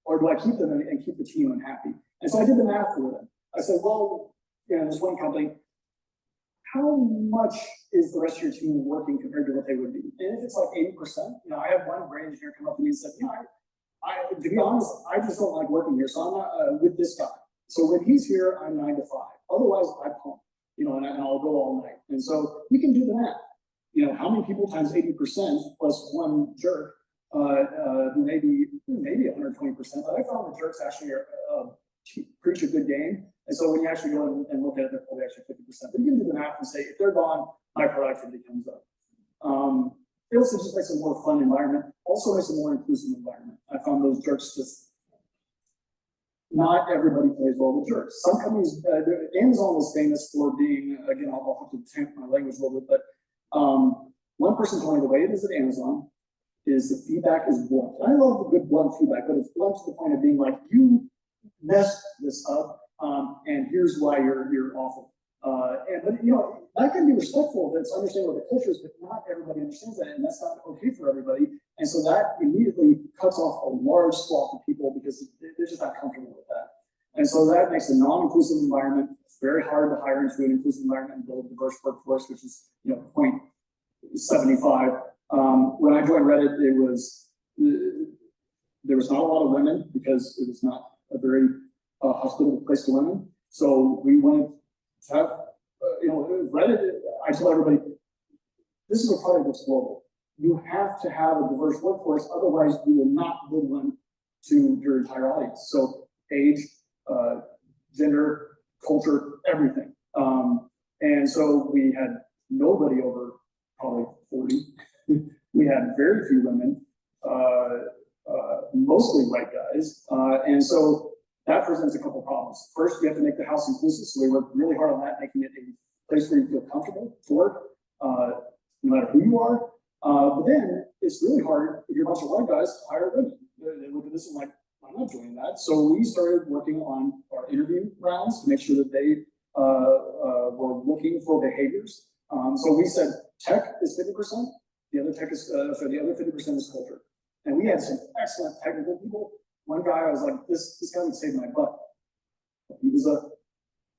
or do I keep them and keep the team unhappy? And so I did the math for them. I said, well, this one company, how much is the rest of your team working compared to what they would be? And if it's like 80%, I had one brain engineer come up to me and said, I to be honest, I just don't like working here, so I'm not with this guy. So when he's here, I'm 9 to 5. Otherwise, I pump, and I'll go all night. And so you can do the math. How many people times 80% plus one jerk, maybe 120%. But I found the jerks actually preach a good game. And so when you actually go and look at it, they're probably actually 50%. But you can do the math and say, if they're gone, my productivity comes up. It also just makes a more fun environment. Also makes a more inclusive environment. I found those jerks just, not everybody plays well with jerks. Some companies, Amazon was famous for being, again, I'll have to temper my language a little bit, but one person told me the way it is at Amazon is the feedback is blunt. I love the good blunt feedback, but it's blunt to the point of being like, you messed this up, and here's why you're awful. But that can be respectful. That's understanding what the culture is, but not everybody understands that, and that's not okay for everybody. And so that immediately cuts off a large swath of people because they're just not comfortable with that. And so that makes a non-inclusive environment. It's very hard to hire into an inclusive environment and build a diverse workforce, which is 0.75. When I joined Reddit, there was not a lot of women because it was not a very hospitable place to women. So we wanted to have, Reddit. I tell everybody, this is a product that's global. You have to have a diverse workforce, otherwise you will not build one to your entire audience. So age, gender, culture, everything. And so we had nobody over probably 40. We had very few women, mostly white guys. And so that presents a couple problems. First, you have to make the house inclusive. So we worked really hard on that, making it a place where you feel comfortable to work, no matter who you are. But then it's really hard if you're a bunch of white guys to hire women. They look at this and like, I'm not doing that. So we started working on our interview rounds to make sure that they were looking for behaviors. So we said tech is 50%. The other tech is, the other 50% is culture. And we had some excellent technical people. One guy, I was like, this guy would save my butt. He was a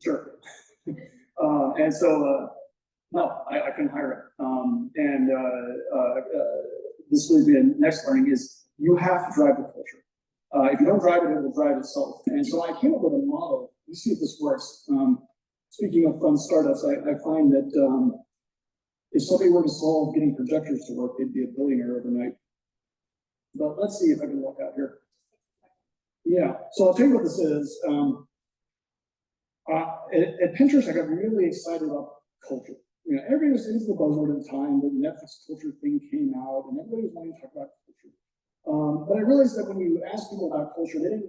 jerk. And so, no, I couldn't hire him. This leads me to the next learning is you have to drive the culture. If you don't drive it, it will drive itself. And so I came up with a model. Let's see if this works. Speaking of fun startups, I find that if somebody were to solve getting projectors to work, they'd be a billionaire overnight. But let's see if I can walk out here. Yeah, so I'll tell you what this is. At Pinterest, I got really excited about culture. Everybody was into the buzzword at the time, the Netflix culture thing came out, and everybody was wanting to talk about culture. But I realized that when you ask people about culture, they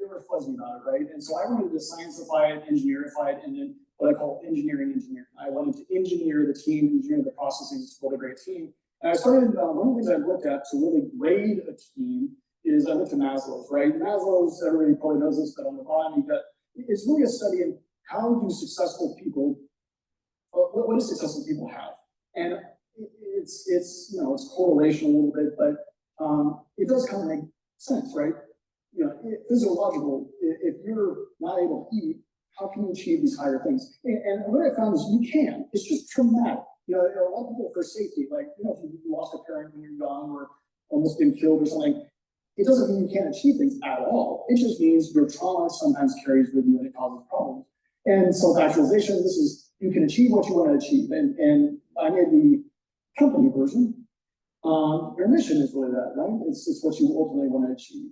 were fuzzy about it, right? And so I wanted to science-ify it, engineerify it, and then what I call engineering. I wanted to engineer the team, engineer the processing to build a great team. And I started, one of the things I looked at to really grade a team is I looked at Maslow's, right? Maslow's, everybody probably knows this, but on the bottom, it's really a study in how do successful people, what do successful people have? And it's correlation a little bit, but it does kind of make sense, right? Physiological, if you're not able to eat, how can you achieve these higher things? And what I found is you can, it's just traumatic. A lot of people for safety, like, if you lost a parent when you're young or almost been killed or something, it doesn't mean you can't achieve things at all. It just means your trauma sometimes carries with you and it causes problems. And self-actualization, this is, you can achieve what you want to achieve. And I made the company version. Your mission is really that, right? It's what you ultimately want to achieve.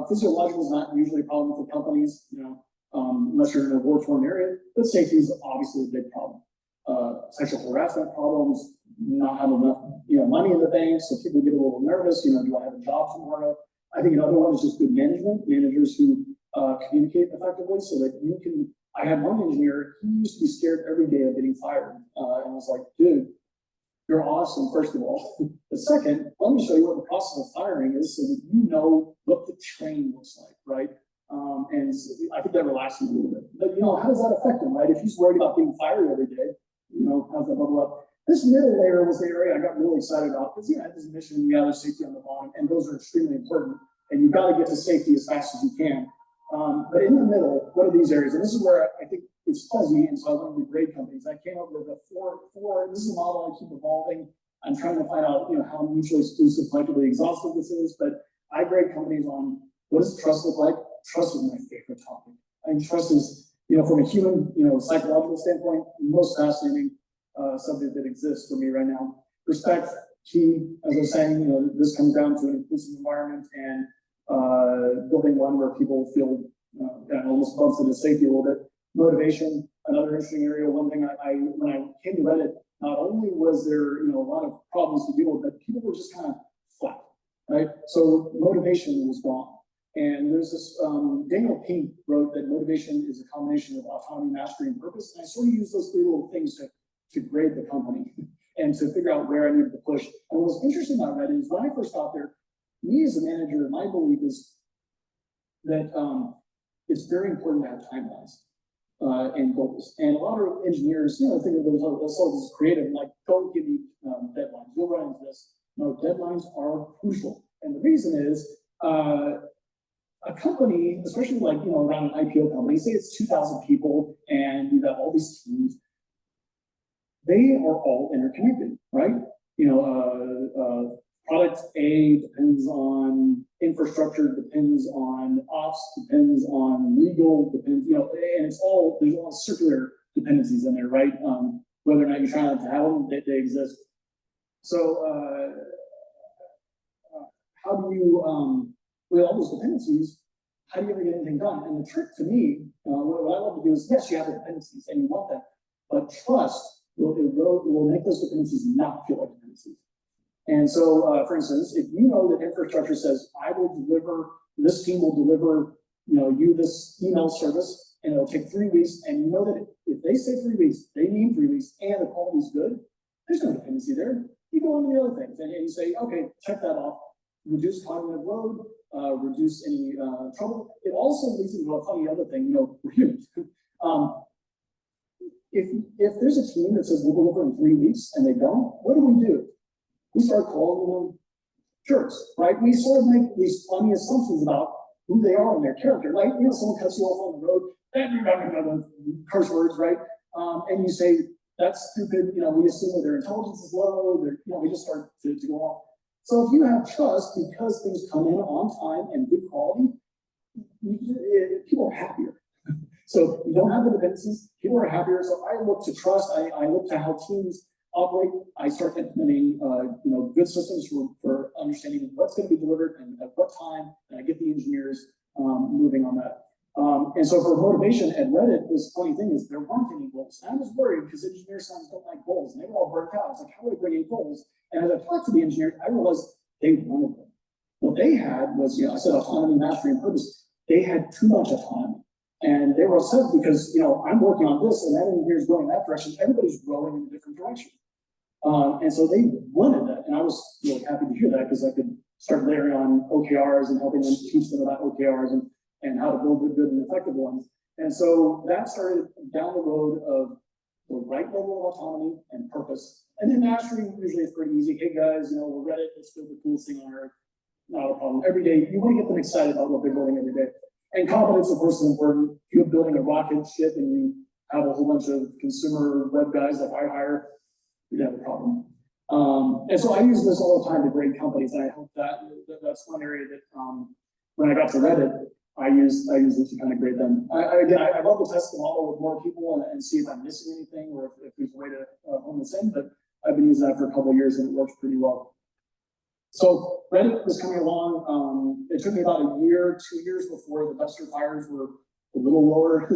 Physiological is not usually a problem for companies, unless you're in a war-torn area, but safety is obviously a big problem. Sexual harassment problems, not having enough, money in the bank, so people get a little nervous, do I have a job tomorrow? I think another one is just good management, managers who communicate effectively so that you can, I had one engineer, he used to be scared every day of getting fired. And I was like, dude, you're awesome, first of all. The second, let me show you what the process of firing is so that you know what the train looks like, right? And I think that relaxed me a little bit. But, how does that affect him, right? If he's worried about being fired every day, how's that bubble up? This middle layer was the area I got really excited about because, this mission, there's safety on the bottom, and those are extremely important. And you've got to get to safety as fast as you can. But in the middle, what are these areas? And this is where I think it's fuzzy, and so I went with grade companies. I came up with a four, this is a model I keep evolving. I'm trying to find out, how mutually exclusive, collectively exhaustive this is, but I grade companies on what does trust look like? Trust is my favorite topic. And trust is, from a human, psychological standpoint, most fascinating subject that exists for me right now. Respect, key, as I was saying, this comes down to an inclusive environment and building one where people feel almost bumps into safety a little bit. Motivation, another interesting area. One thing when I came to Reddit, not only was there a lot of problems to deal with, but people were just kind of flat, right? So motivation was gone. And there's this, Daniel Pink wrote that motivation is a combination of autonomy, mastery, and purpose. And I sort of use those three little things to grade the company and to figure out where I needed to push. And what was interesting about Reddit is when I first got there, me as a manager, my belief is that it's very important to have timelines and goals. And a lot of engineers, think of themselves as creative, like, don't give me deadlines, you'll run into this. No, deadlines are crucial. And the reason is, a company, especially like, around an IPO company, say it's 2,000 people and you have all these teams, they are all interconnected, right? Product A depends on infrastructure, depends on ops, depends on legal, depends, and there's all circular dependencies in there, right? Whether or not you're trying to have them, they exist. So how do you, with all those dependencies, how do you ever get anything done? And the trick to me, what I love to do is, yes, you have the dependencies and you want them, but trust will make those dependencies not feel like dependencies. And so, for instance, if you know that infrastructure says, I will deliver, this team will deliver, you this email service, and it'll take 3 weeks, and you know that if they say 3 weeks, they mean 3 weeks, and the quality is good, there's no dependency there. You go on to the other things, and you say, okay, check that off, reduce cognitive load, reduce any trouble. It also leads into a funny other thing, if there's a team that says we'll deliver in 3 weeks and they don't, what do? We start calling them jerks, right? We sort of make these funny assumptions about who they are and their character. Like, someone cuts you off on the road, and you're not going to curse words, right? And you say, that's stupid, we assume that their intelligence is low, we just start to go off. So if you have trust, because things come in on time and good quality, people are happier. So you don't have the dependencies, people are happier. So I look to trust, I look to how teams operate. I start implementing, good systems for understanding what's going to be delivered and at what time, and I get the engineers moving on that. And so for motivation at Reddit, this funny thing is there weren't any goals. And I was worried because engineers sometimes don't like goals, and they were all burnt out. I was like, how do I bring in goals? And as I talked to the engineers, I realized they wanted them. What they had was, I said autonomy, mastery, and purpose. They had too much autonomy. And they were upset because, I'm working on this and that engineer's going that direction. Everybody's growing in a different direction. And so they wanted that. And I was really happy to hear that because I could start layering on OKRs and helping them teach them about OKRs and how to build good and effective ones. And so that started down the road of the right level of autonomy and purpose. And then mastery usually is pretty easy. Hey guys, we're Reddit, let's build the coolest thing on earth. Not a problem. Every day, you want to get them excited about what they're building every day. And competence, of course, is important. If you're building a rocket ship and you have a whole bunch of consumer web guys like I hire, you'd have a problem. And so I use this all the time to grade companies, and I hope that's one area that when I got to Reddit, I use it to kind of grade them. I love to test the model with more people and see if I'm missing anything or if there's a way to hone this in, but I've been using that for a couple of years and it works pretty well. So Reddit was coming along, it took me about a year, 2 years before the dumpster fires were a little lower.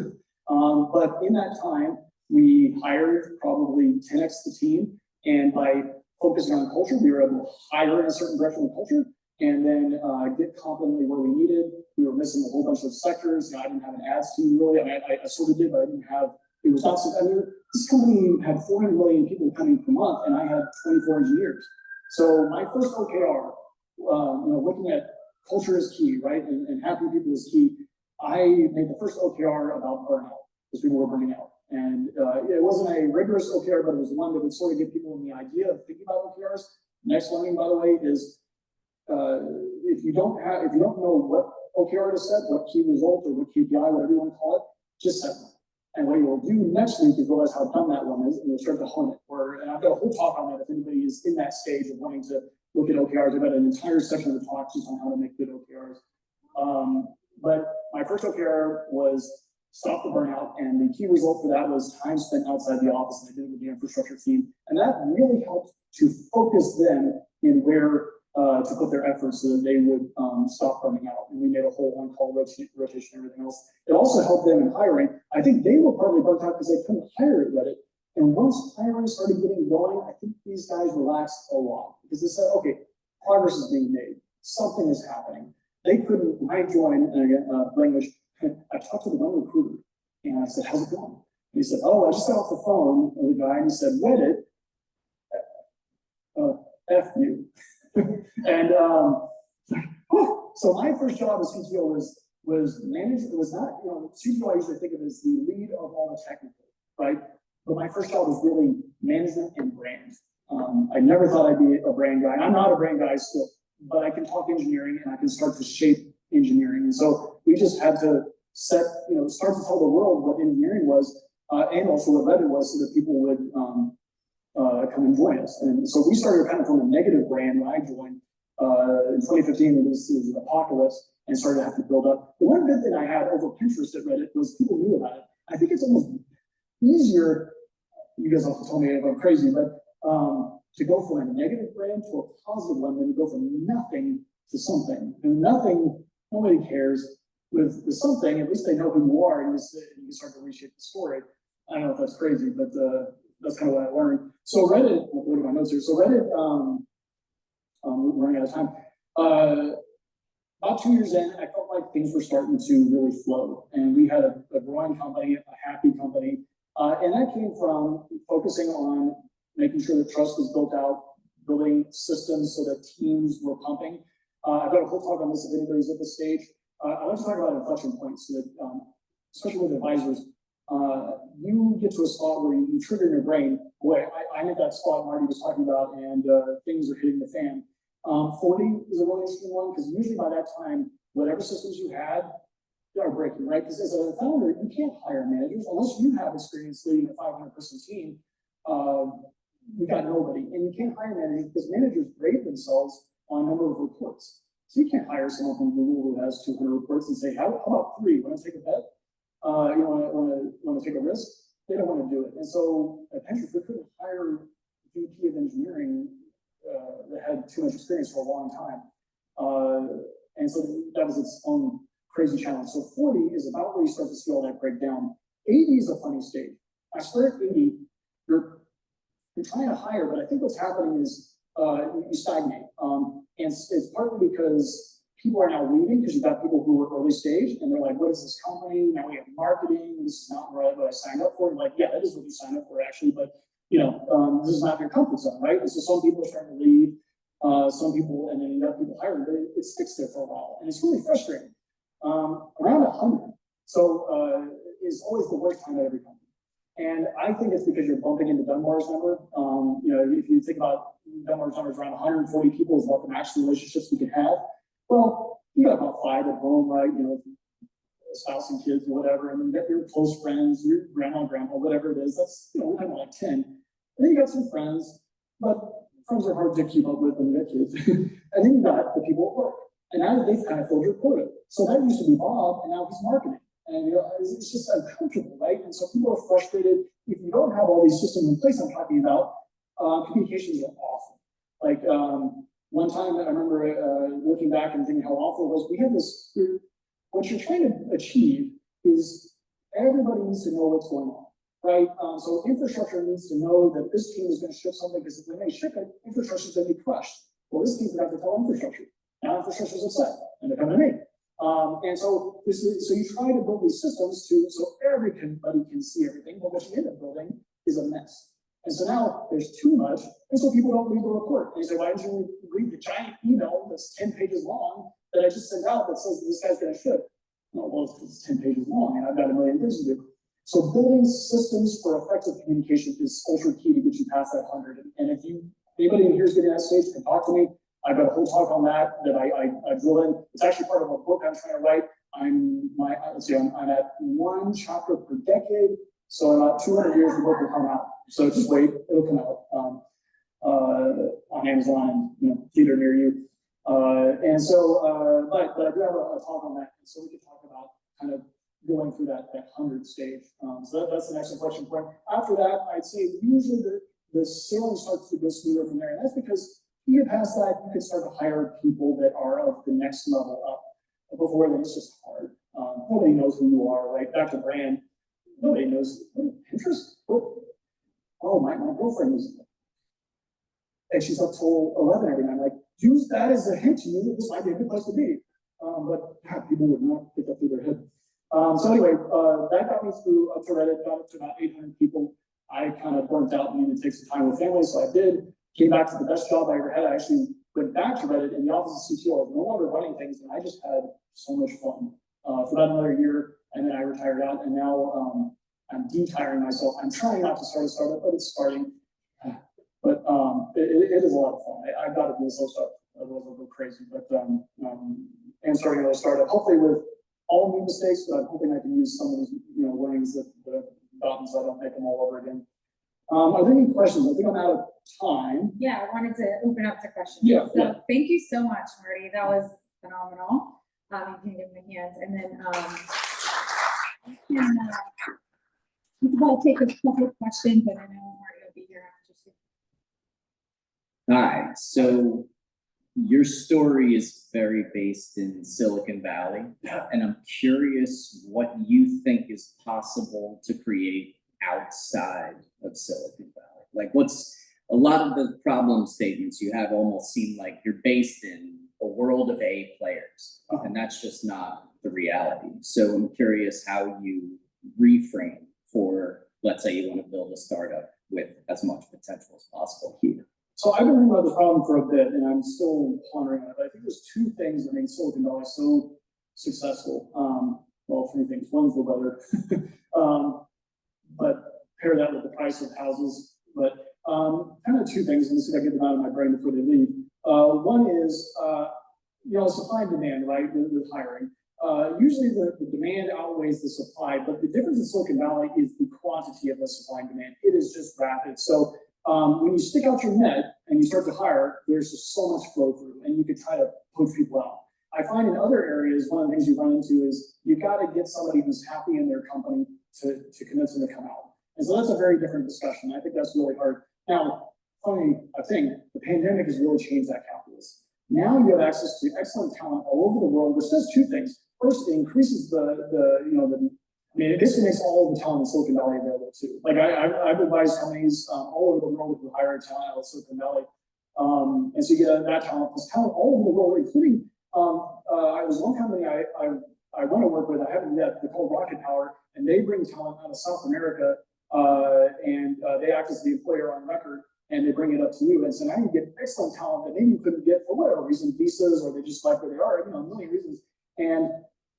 But in that time, we hired probably 10x the team, and by focusing on culture, we were able to hire in a certain direction of culture, and then get competently where we needed. We were missing a whole bunch of sectors. I didn't have an ads team really. I mean, I sort of did, but I didn't have, it was not, I mean, this company had 400 million people coming per month, and I had 24 engineers. So my first OKR, looking at culture is key, right? And happy people is key. I made the first OKR about burnout, because people were burning out. And it wasn't a rigorous OKR, but it was one that would sort of get people in the idea of thinking about OKRs. Next learning, by the way, is if you don't know what OKR to set, what key result or what KPI, whatever you want to call it, just set one. And what you'll do next week is realize how dumb that one is, and you'll start to hone it. And I've got a whole talk on that if anybody is in that stage of wanting to look at OKRs. I've got an entire section of the talk just on how to make good OKRs. But my first OKR was stop the burnout, and the key result for that was time spent outside the office, and I did it with the infrastructure team. And that really helped to focus them in where to put their efforts so that they would stop burning out. And we made a whole on-call rotation and everything else. It also helped them in hiring. I think they were partly burnt out because they couldn't hire at Reddit. And once hiring started getting going, I think these guys relaxed a lot because they said, okay, progress is being made. Something is happening. They couldn't, when I joined, and again, language, I talked to the one recruiter and I said, how's it going? And he said, oh, I just got off the phone with the guy and he said, Reddit, F you. And so my first job as CTO was manage. It was not, CTO I usually think of as the lead of all the technical, right? But my first job was really management and brand. I never thought I'd be a brand guy. I'm not a brand guy still, but I can talk engineering and I can start to shape engineering. And so we just had to start to tell the world what engineering was, and also what Reddit was, so that people would come and join us. And so we started kind of from a negative brand when I joined. In 2015, it was an apocalypse and started to have to build up. The one good thing I had over Pinterest at Reddit was people knew about it. I think it's almost easier, you guys have to tell me if I'm crazy, but to go from a negative brand to a positive one than to go from nothing to something. And nothing, nobody cares. With something, at least they know who you are, and you can start to reshape the story. I don't know if that's crazy, but that's kind of what I learned. So Reddit, what are my notes here? So Reddit, we're running out of time. About 2 years in, I felt like things were starting to really flow, and we had a growing company, a happy company, and that came from focusing on making sure that trust was built out, building systems so that teams were pumping. I've got a whole talk on this if anybody's at this stage. I want to talk about inflection points, so that, especially with advisors, you get to a spot where you trigger in your brain, boy, I'm at that spot Marty was talking about, and things are hitting the fan. 40 is a really interesting one, because usually by that time, whatever systems you had, they are breaking, right? Because as a founder, you can't hire managers unless you have experience leading a 500-person team. You got nobody, and you can't hire managers because managers grade themselves on a number of reports. So you can't hire someone from Google who has 200 reports and say, how about 3? Want to take a bet? You want to take a risk? They don't want to do it. And so at Pinterest, we couldn't hire VP of engineering that had too much experience for a long time. And so that was its own crazy challenge. So 40 is about where you start to see all that break down. 80 is a funny stage. I swear at 80, you're trying to hire, but I think what's happening is you stagnate. And it's partly because people are now leaving, because you've got people who were early stage and they're like, what is this company? Now we have marketing. This is not what I signed up for. And like, yeah, that is what you signed up for actually, but this is not your comfort zone, right? And so some people are starting to leave, some people, and then you got people hiring, but it sticks there for a while. And it's really frustrating. Around 100. So is always the worst time at every company. And I think it's because you're bumping into Dunbar's number. If you think about Dunbar's numbers, around 140 people is about the max relationships we can have. Well, you got about 5 at home, right? Spouse and kids or whatever, and then you got your close friends, your grandma, whatever it is. That's, we're kind of like 10. And then you got some friends, but friends are hard to keep up with when you got kids. And then you got the people at work. And now they've kind of filled your quota. So that used to be Bob, and now he's marketing. And it's just uncomfortable, right? And so people are frustrated. If you don't have all these systems in place I'm talking about, communications are awful. Like, One time, I remember, looking back and thinking how awful it was, we had this, what you're trying to achieve is everybody needs to know what's going on, right? So infrastructure needs to know that this team is gonna ship something, because when they ship it, infrastructure is gonna be crushed. Well, this team's gonna have to tell infrastructure. Now infrastructure's upset, and they're coming to me. And so so you try to build these systems so everybody can see everything, but what you end up building is a mess. And so now there's too much, and so people don't read the report. And you say, why didn't you read the giant email that's 10 pages long that I just sent out that says this guy's gonna ship? No, well, it's 'cause it's 10 pages long, and I've got a million things to do. So building systems for effective communication is ultra key to get you past that 100. And if anybody in here is getting that stage, can talk to me. I've got a whole talk on that I drill in. It's actually part of a book I'm trying to write. I'm at one chapter per decade. So in about 200 years, the book will come out. So just wait, it'll come out on Amazon and theater near you. And so, but I do have a talk on that, and so we can talk about kind of going through that 100 stage. So that's the next inflection point. After that, I'd say usually the sailing starts to go smoother from there, and that's because you get past that, you can start to hire people that are of the next level up. Before then, it's just hard. Nobody knows who you are, right? Back to brand. Nobody knows Pinterest. Oh, my girlfriend is, and she's up till 11 every night. Like, use that as a hint to you that this might be a good place to be. But people would not get that through their head. So anyway, that got me through up to Reddit, got up to about 800 people. I kind of burnt out and needed to take some time with family, so I did. Came back to the best job I ever had. I actually went back to Reddit in the office of CTO. I was no longer running things, and I just had so much fun for about another year. And then I retired out, and now I'm de-tiring myself. I'm trying not to start a startup, but it's starting. But it is a lot of fun. I got to do some stuff. Otherwise I'll go crazy. But and starting another startup, hopefully with all new mistakes, but I'm hoping I can use some of these learnings that I've gotten so I don't make them all over again. Are there any questions? I think I'm out of time. Yeah, I wanted to open up to questions. Yeah, So thank you so much, Marty. That was phenomenal. You can give me hands, and then we'll take a couple of questions, and I know Marty will be here after too. All right, so your story is very based in Silicon Valley, and I'm curious what you think is possible to create outside of Silicon Valley. Like, what's a lot of the problem statements you have almost seem like you're based in a world of A players, and that's just not the reality. So I'm curious how you reframe for, let's say you want to build a startup with as much potential as possible here. So I've been thinking about the problem for a bit, and I'm still pondering on it. But I think there's two things that make Silicon Valley so successful. Well, three things. One's the weather, but pair that with the price of houses. But kind of two things, and let's see if I get them out of my brain before they leave. One is, supply and demand, right, with hiring. Usually the demand outweighs the supply, but the difference in Silicon Valley is the quantity of the supply and demand. It is just rapid. So when you stick out your net and you start to hire, there's just so much flow through, and you can try to poach people out. I find in other areas, one of the things you run into is you got to get somebody who's happy in their company to convince them to come out. And so that's a very different discussion. I think that's really hard. Now, funny, I think the pandemic has really changed that calculus. Now you have access to excellent talent all over the world, which does two things. First, it increases it basically makes all of the talent in Silicon Valley available too. Like I've advised companies all over the world to hire talent out of Silicon Valley. And so you get that talent plus talent all over the world, including, I was one company I want to work with, I haven't yet, they're called Rocket Power, and they bring talent out of South America, and they act as the employer on record, and they bring it up to you. And so now you get excellent talent that maybe you couldn't get for whatever reason, visas, or they just like where they are, a million reasons. And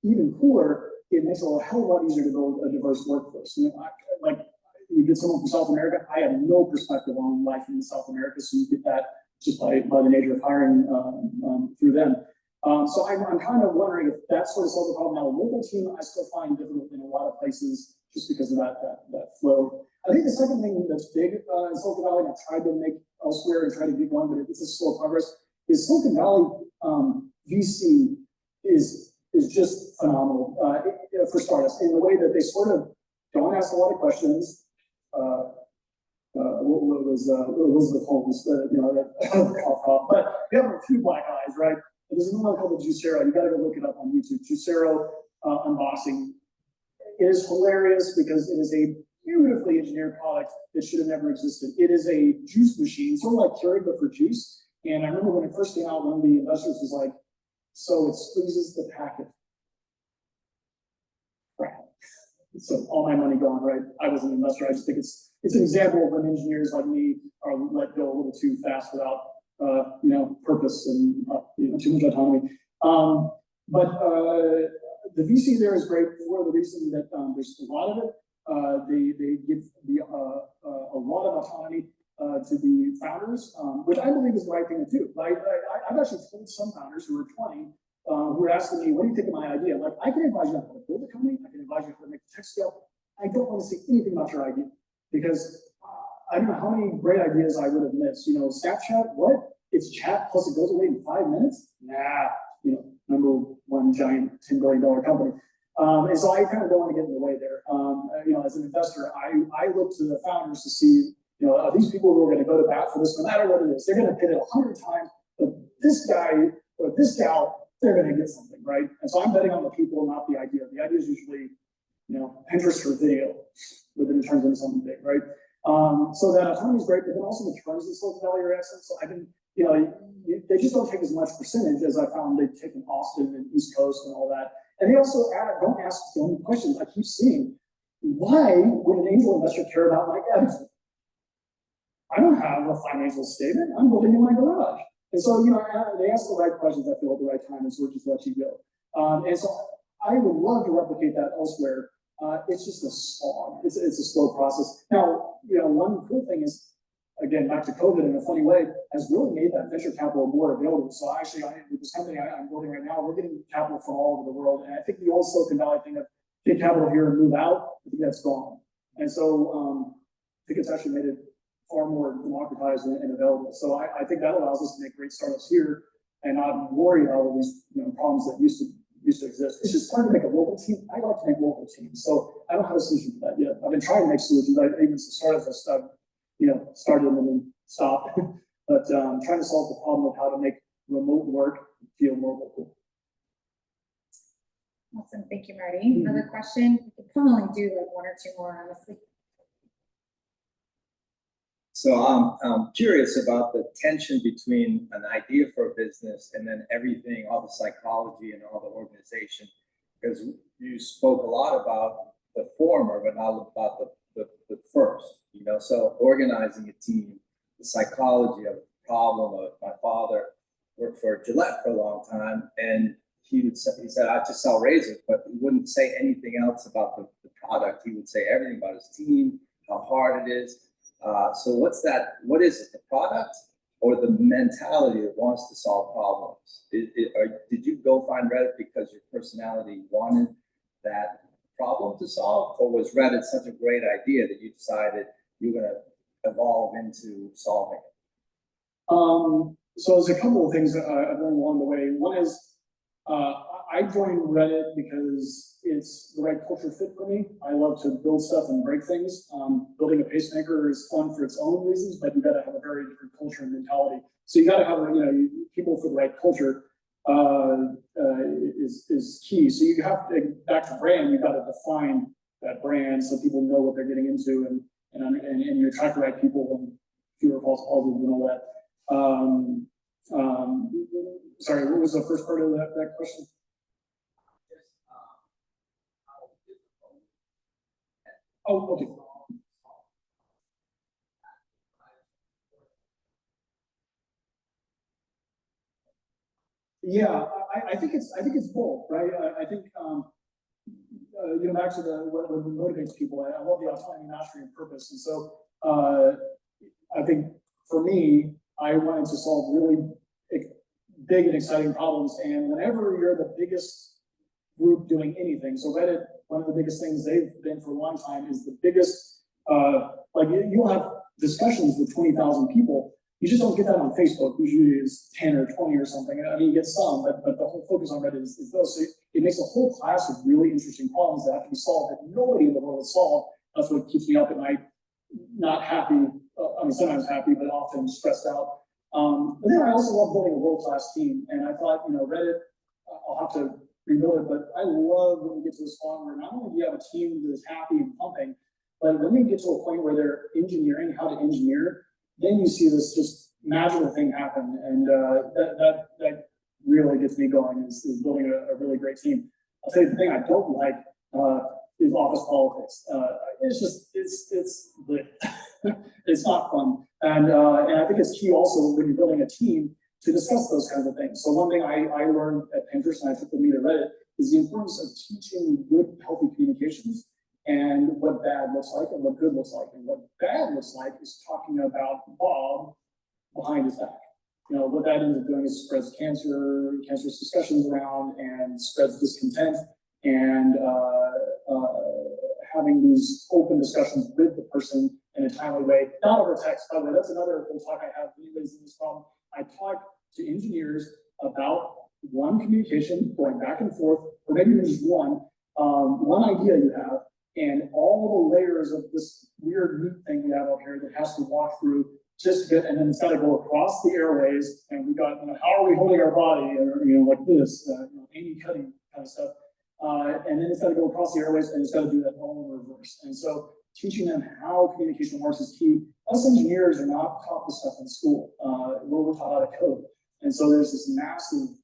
even cooler, it makes it a hell of a lot easier to build a diverse workforce. Like you get someone from South America, I have no perspective on life in South America, so you get that just by the nature of hiring through them. So I'm kind of wondering if that sort of solves the problem. Now, a local team, I still find difficult in a lot of places just because of that flow. I think the second thing that's big in Silicon Valley, and I've tried to make elsewhere and try to get going, but it's a slow progress, is Silicon Valley VC is just phenomenal for startups in the way that they sort of don't ask a lot of questions. what was Elizabeth Holmes, cough, but we have a few black eyes, right? There's another called the Juicero. You gotta go look it up on YouTube. Juicero unboxing. It is hilarious because it is a beautifully engineered product that should have never existed. It is a juice machine, sort of like Keurig, but for juice. And I remember when it first came out, one of the investors was like, so it squeezes the packet. Crap. So all my money gone, right? I was an investor. I just think it's an example of when engineers like me are let go a little too fast without, purpose and, too much autonomy. But the VC there is great for the reason that there's a lot of it. They give a lot of autonomy to the founders, which I believe is the right thing to do. I've actually told some founders who are 20 who are asking me, what do you think of my idea? Like, I can advise you on how to build a company. I can advise you how to make the tech scale. I don't want to say anything about your idea because I don't know how many great ideas I would have missed. Snapchat, what? It's chat plus it goes away in 5 minutes? Nah, number one giant $10 billion company. And so I kind of don't want to get in the way there. As an investor, I look to the founders to see, are these people who are going to go to bat for this, no matter what it is, they're going to hit it 100 times, but this guy or this gal, they're going to get something, right? And so I'm betting on the people, not the idea. The idea is usually, Pinterest for video, but then it turns into something big, right? So that autonomy is great, but then also the terms of Silicon Valley are excellent. So I've been, they just don't take as much percentage as I found they've taken Austin and East Coast and all that. And they also don't ask dumb questions. I keep seeing, why would an angel investor care about my exit? I don't have a financial statement. I'm building in my garage. And so, they ask the right questions, I feel, at the right time, and so it just lets you go. And so I would love to replicate that elsewhere. It's just a slog. It's a slow process. Now, one cool thing is, again, back to COVID in a funny way, has really made that venture capital more available. So actually, with this company I'm building right now, we're getting capital from all over the world. And I think the old Silicon Valley thing of get capital here and move out, I think that's gone. And so I think it's actually made it far more democratized and available. So I think that allows us to make great startups here and not worry about all these problems that used to exist. It's just hard to make a local team. I like to make local teams. So I don't have a solution for that yet. I've been trying to make solutions. Even startups I've started and then stopped. But trying to solve the problem of how to make remote work feel more local. Awesome, thank you, Marty. Another question? We could probably do like one or two more, honestly. So I'm curious about the tension between an idea for a business and then everything, all the psychology and all the organization, because you spoke a lot about the former, but not about the first, so organizing a team, the psychology of the problem of my father worked for Gillette for a long time, and he said, I just sell razors, but he wouldn't say anything else about the product. He would say everything about his team, how hard it is. So what is it, the product or the mentality that wants to solve problems? Did you go find Reddit because your personality wanted that problem to solve, or was Reddit such a great idea that you decided you're going to evolve into solving it? So there's a couple of things that I've learned along the way. One is I joined Reddit because it's the right culture fit for me. I love to build stuff and break things. Building a pacemaker is fun for its own reasons, but you got to have a very different culture and mentality. So you got to have people for the right culture is key. So you have to, back to brand, you got to define that brand so people know what they're getting into and you attract the right people and fewer false positives and all that. Sorry, what was the first part of that question? Oh, okay. Yeah, I think it's both, right? I think back to what motivates people. I love the autonomy, mastery, and purpose, and so I think for me, I wanted to solve really big and exciting problems. And whenever you're the biggest group doing anything, so Reddit, one of the biggest things they've been for a long time is the biggest. You'll have discussions with 20,000 people. You just don't get that on Facebook. Usually it's 10 or 20 or something. I mean, you get some, but the whole focus on Reddit is those. So it makes a whole class of really interesting problems that have to be solved that nobody in the world has solved. That's what keeps me up at night, not happy, I mean, sometimes happy, but often stressed out. But then I also love building a world-class team, and I thought, Reddit, I'll have to rebuild it, but I love when we get to this point where not only do you have a team that is happy and pumping, but when they get to a point where they're engineering how to engineer, then you see this just magical thing happen, and that really gets me going, is building a really great team. I'll tell you the thing I don't like is office politics. It's it's not fun, and I think it's key also when you're building a team to discuss those kinds of things. So one thing I learned at Pinterest, and I took with me to Reddit, is the importance of teaching good, healthy communications and what bad looks like and what good looks like. And what bad looks like is talking about Bob behind his back. What that ends up doing is spreads cancerous discussions around, and spreads discontent, and having these open discussions with the person in a timely way, not over text. By the way, that's another whole talk I have anyways in this problem. I talk to engineers about one communication going back and forth, or maybe even just one idea you have, and all the layers of this weird meat thing we have up here that has to walk through just to get, and then it's got to go across the airways, and we got, how are we holding our body, or, like this, Amy Cuddy kind of stuff. And then it's got to go across the airways, and it's got to do that all in reverse. And so teaching them how communication works is key. Us engineers are not taught this stuff in school. We're taught how to code. And so there's this massive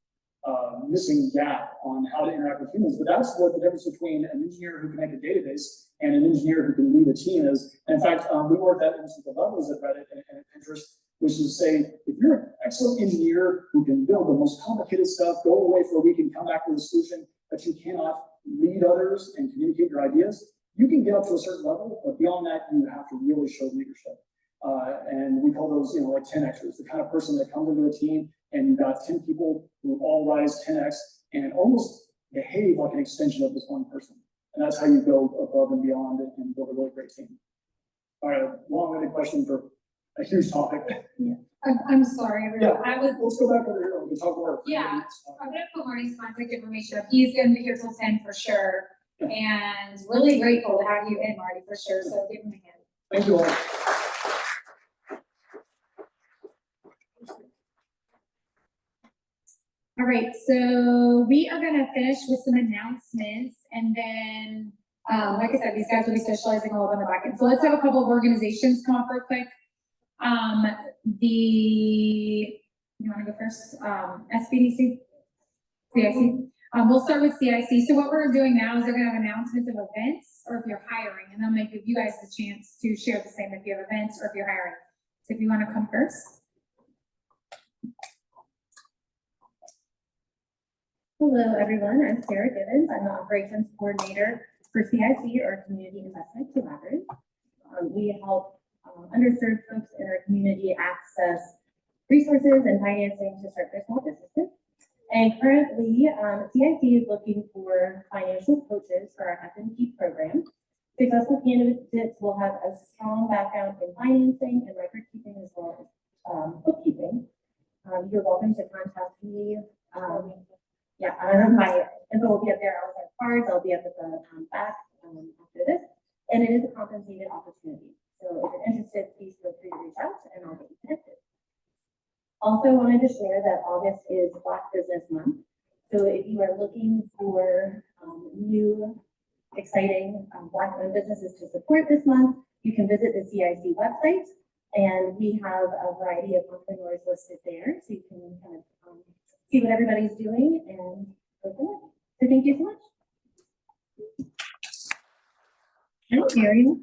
missing gap on how to interact with humans. But that's what the difference between an engineer who can make a database and an engineer who can lead a team is. And in fact, we work that into the levels at Reddit and at Pinterest, which is to say, if you're an excellent engineer who can build the most complicated stuff, go away for a week and come back with a solution, but you cannot lead others and communicate your ideas, you can get up to a certain level, but beyond that, you have to really show leadership. And we call those, like 10Xers, the kind of person that comes into a team and you've got 10 people who all rise 10X and almost behave like an extension of this one person. And that's how you go above and beyond and build a really great team. All right, long-winded question for a huge topic. Yeah. I'm sorry, everyone. Yeah, let's go back over here. We can talk more. Yeah, I'm gonna put Marty's contact information up. He's gonna be here till 10 for sure. And really grateful to have you in, Marty, for sure. So give him a hand. Thank you all. All right, so we are gonna finish with some announcements, and then, like I said, these guys will be socializing all over in the back end. So let's have a couple of organizations come up real quick. You wanna go first? SBDC? CIC? We'll start with CIC. So what we're doing now is they're gonna have announcements of events, or if you're hiring, and I'm gonna give you guys the chance to share the same if you have events or if you're hiring. So if you wanna come first. Hello, everyone. I'm Sarah Gibbons. I'm the operations coordinator for CIC, or Community Investment Collaborative. We help underserved folks in our community access resources and financing to start their small businesses. And currently, CIC is looking for financial coaches for our F&P program. Successful candidates will have a strong background in financing and record keeping, as well as bookkeeping. You're welcome to contact me. My info will be up there. I'll have cards. I'll be up at the back after this. And it is a compensated opportunity. So if you're interested, please feel free to reach out and I'll get you connected. Also wanted to share that August is Black Business Month. So if you are looking for new, exciting Black-owned businesses to support this month, you can visit the CIC website. And we have a variety of entrepreneurs listed there. So you can kind of see what everybody's doing and go from there. So thank you so much. Hi, Ariel.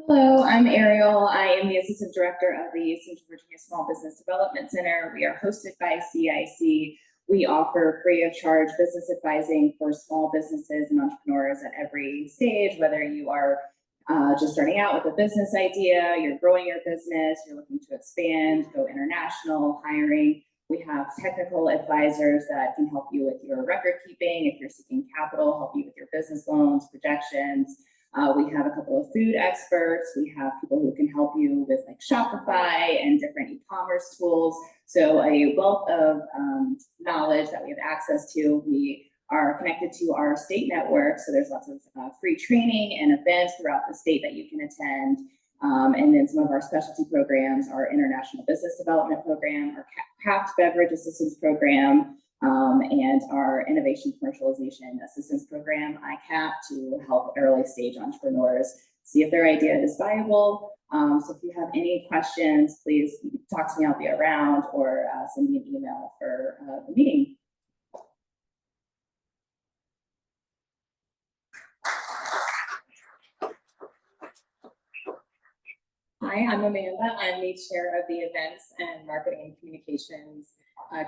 Hello, I'm Ariel. I am the Assistant Director of the Central Virginia Small Business Development Center. We are hosted by CIC. We offer free of charge business advising for small businesses and entrepreneurs at every stage, whether you are just starting out with a business idea, you're growing your business, you're looking to expand, go international, hiring. We have technical advisors that can help you with your record keeping. If you're seeking capital, help you with your business loans, projections. We have a couple of food experts. We have people who can help you with like Shopify and different e-commerce tools. So a wealth of knowledge that we have access to. We are connected to our state network. So there's lots of free training and events throughout the state that you can attend. And then some of our specialty programs, our International Business Development Program, our Craft Beverage Assistance Program, and our Innovation Commercialization Assistance Program, ICAP, to help early stage entrepreneurs see if their idea is viable. So if you have any questions, please talk to me. I'll be around, or send me an email for the meeting. Hi, I'm Amanda. I'm the chair of the Events and Marketing and Communications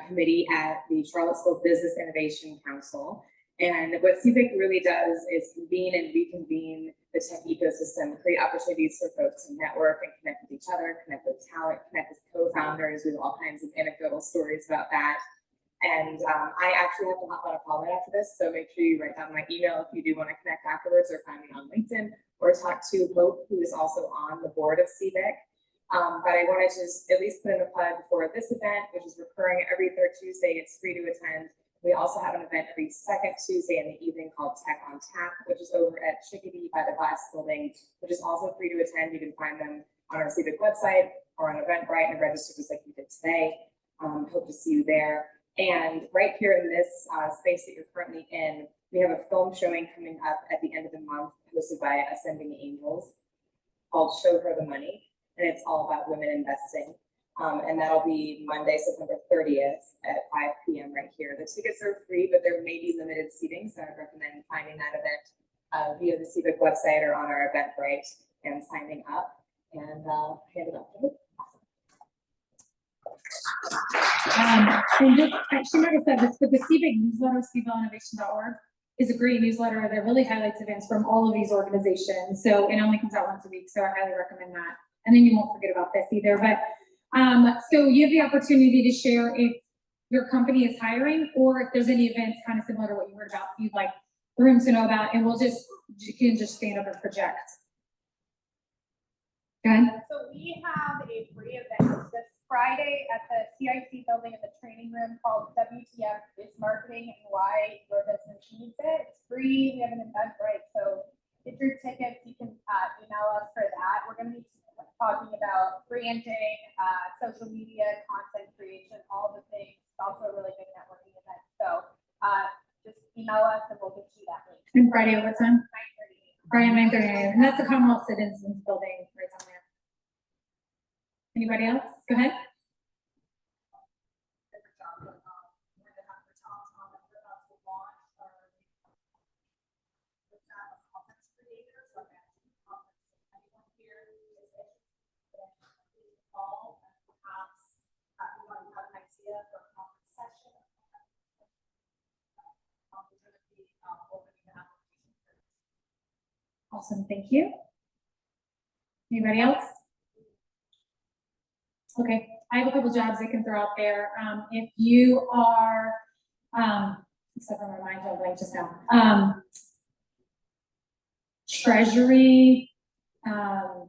Committee at the Charlottesville Business Innovation Council. And what CBIC really does is convene and reconvene the tech ecosystem, create opportunities for folks to network and connect with each other, connect with talent, connect with co-founders. We have all kinds of anecdotal stories about that. And I actually have to hop on a call right after this, so make sure you write down my email if you do want to connect afterwards, or find me on LinkedIn, or talk to Hope, who is also on the board of CBIC. But I wanted to just at least put in a plug for this event, which is recurring every third Tuesday. It's free to attend. We also have an event every second Tuesday in the evening called Tech on Tap, which is over at Chickadee by the Glass Building, which is also free to attend. You can find them on our CBIC website or on Eventbrite and register just like you did today. Hope to see you there. And right here in this space that you're currently in, we have a film showing coming up at the end of the month, hosted by Ascending Angels, called Show Her the Money. And it's all about women investing. And that'll be Monday, September 30th at 5 p.m. right here. The tickets are free, but there may be limited seating, so I'd recommend finding that event via the CBIC website or on our Eventbrite and signing up. And I'll hand it off to Hope. And just, she might have said this, but the CBIC newsletter, cbilinnovation.org, is a great newsletter that really highlights events from all of these organizations. So it only comes out once a week, so I highly recommend that. And then you won't forget about this either. But so you have the opportunity to share if your company is hiring, or if there's any events kind of similar to what you heard about you'd like the room to know about, and you can just stand up and project. Go ahead. So we have a free event this Friday at the CIC building in the training room called WTF is Marketing and Why Your Business Needs It. It's free. We have an Eventbrite, so get your tickets. You can email us for that. We're going to be talking about branding, social media, content creation, all the things. It's also a really good networking event. So just email us and we'll get you that link. And Friday at what time? 9:30. Friday 9:30. And that's the Commonwealth Citizens Building right down there. Anybody else? Go ahead. Awesome, thank you. Anybody else? Okay, I have a couple jobs I can throw out there. If you are, except for my mind went blank just now, treasury, kind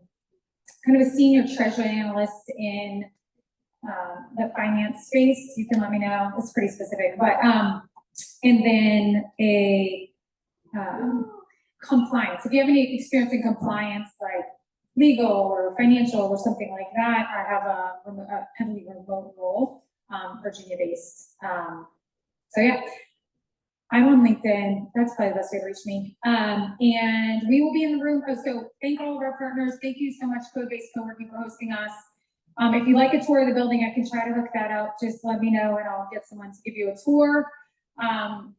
of a senior treasury analyst in the finance space, you can let me know. It's pretty specific, but and then a compliance. If you have any experience in compliance, like legal or financial or something like that, I have a heavily remote role, Virginia-based. So yeah, I'm on LinkedIn. That's probably the best way to reach me. And we will be in the room. Oh, so thank all of our partners. Thank you so much, Code-Based Coworking, for hosting us. If you'd like a tour of the building, I can try to hook that up. Just let me know and I'll get someone to give you a tour. And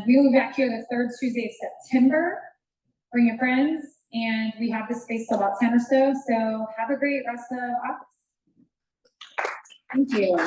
we will be back here the third Tuesday of September. Bring your friends, and we have this space till about 10 or so. So have a great rest of August. Thank you.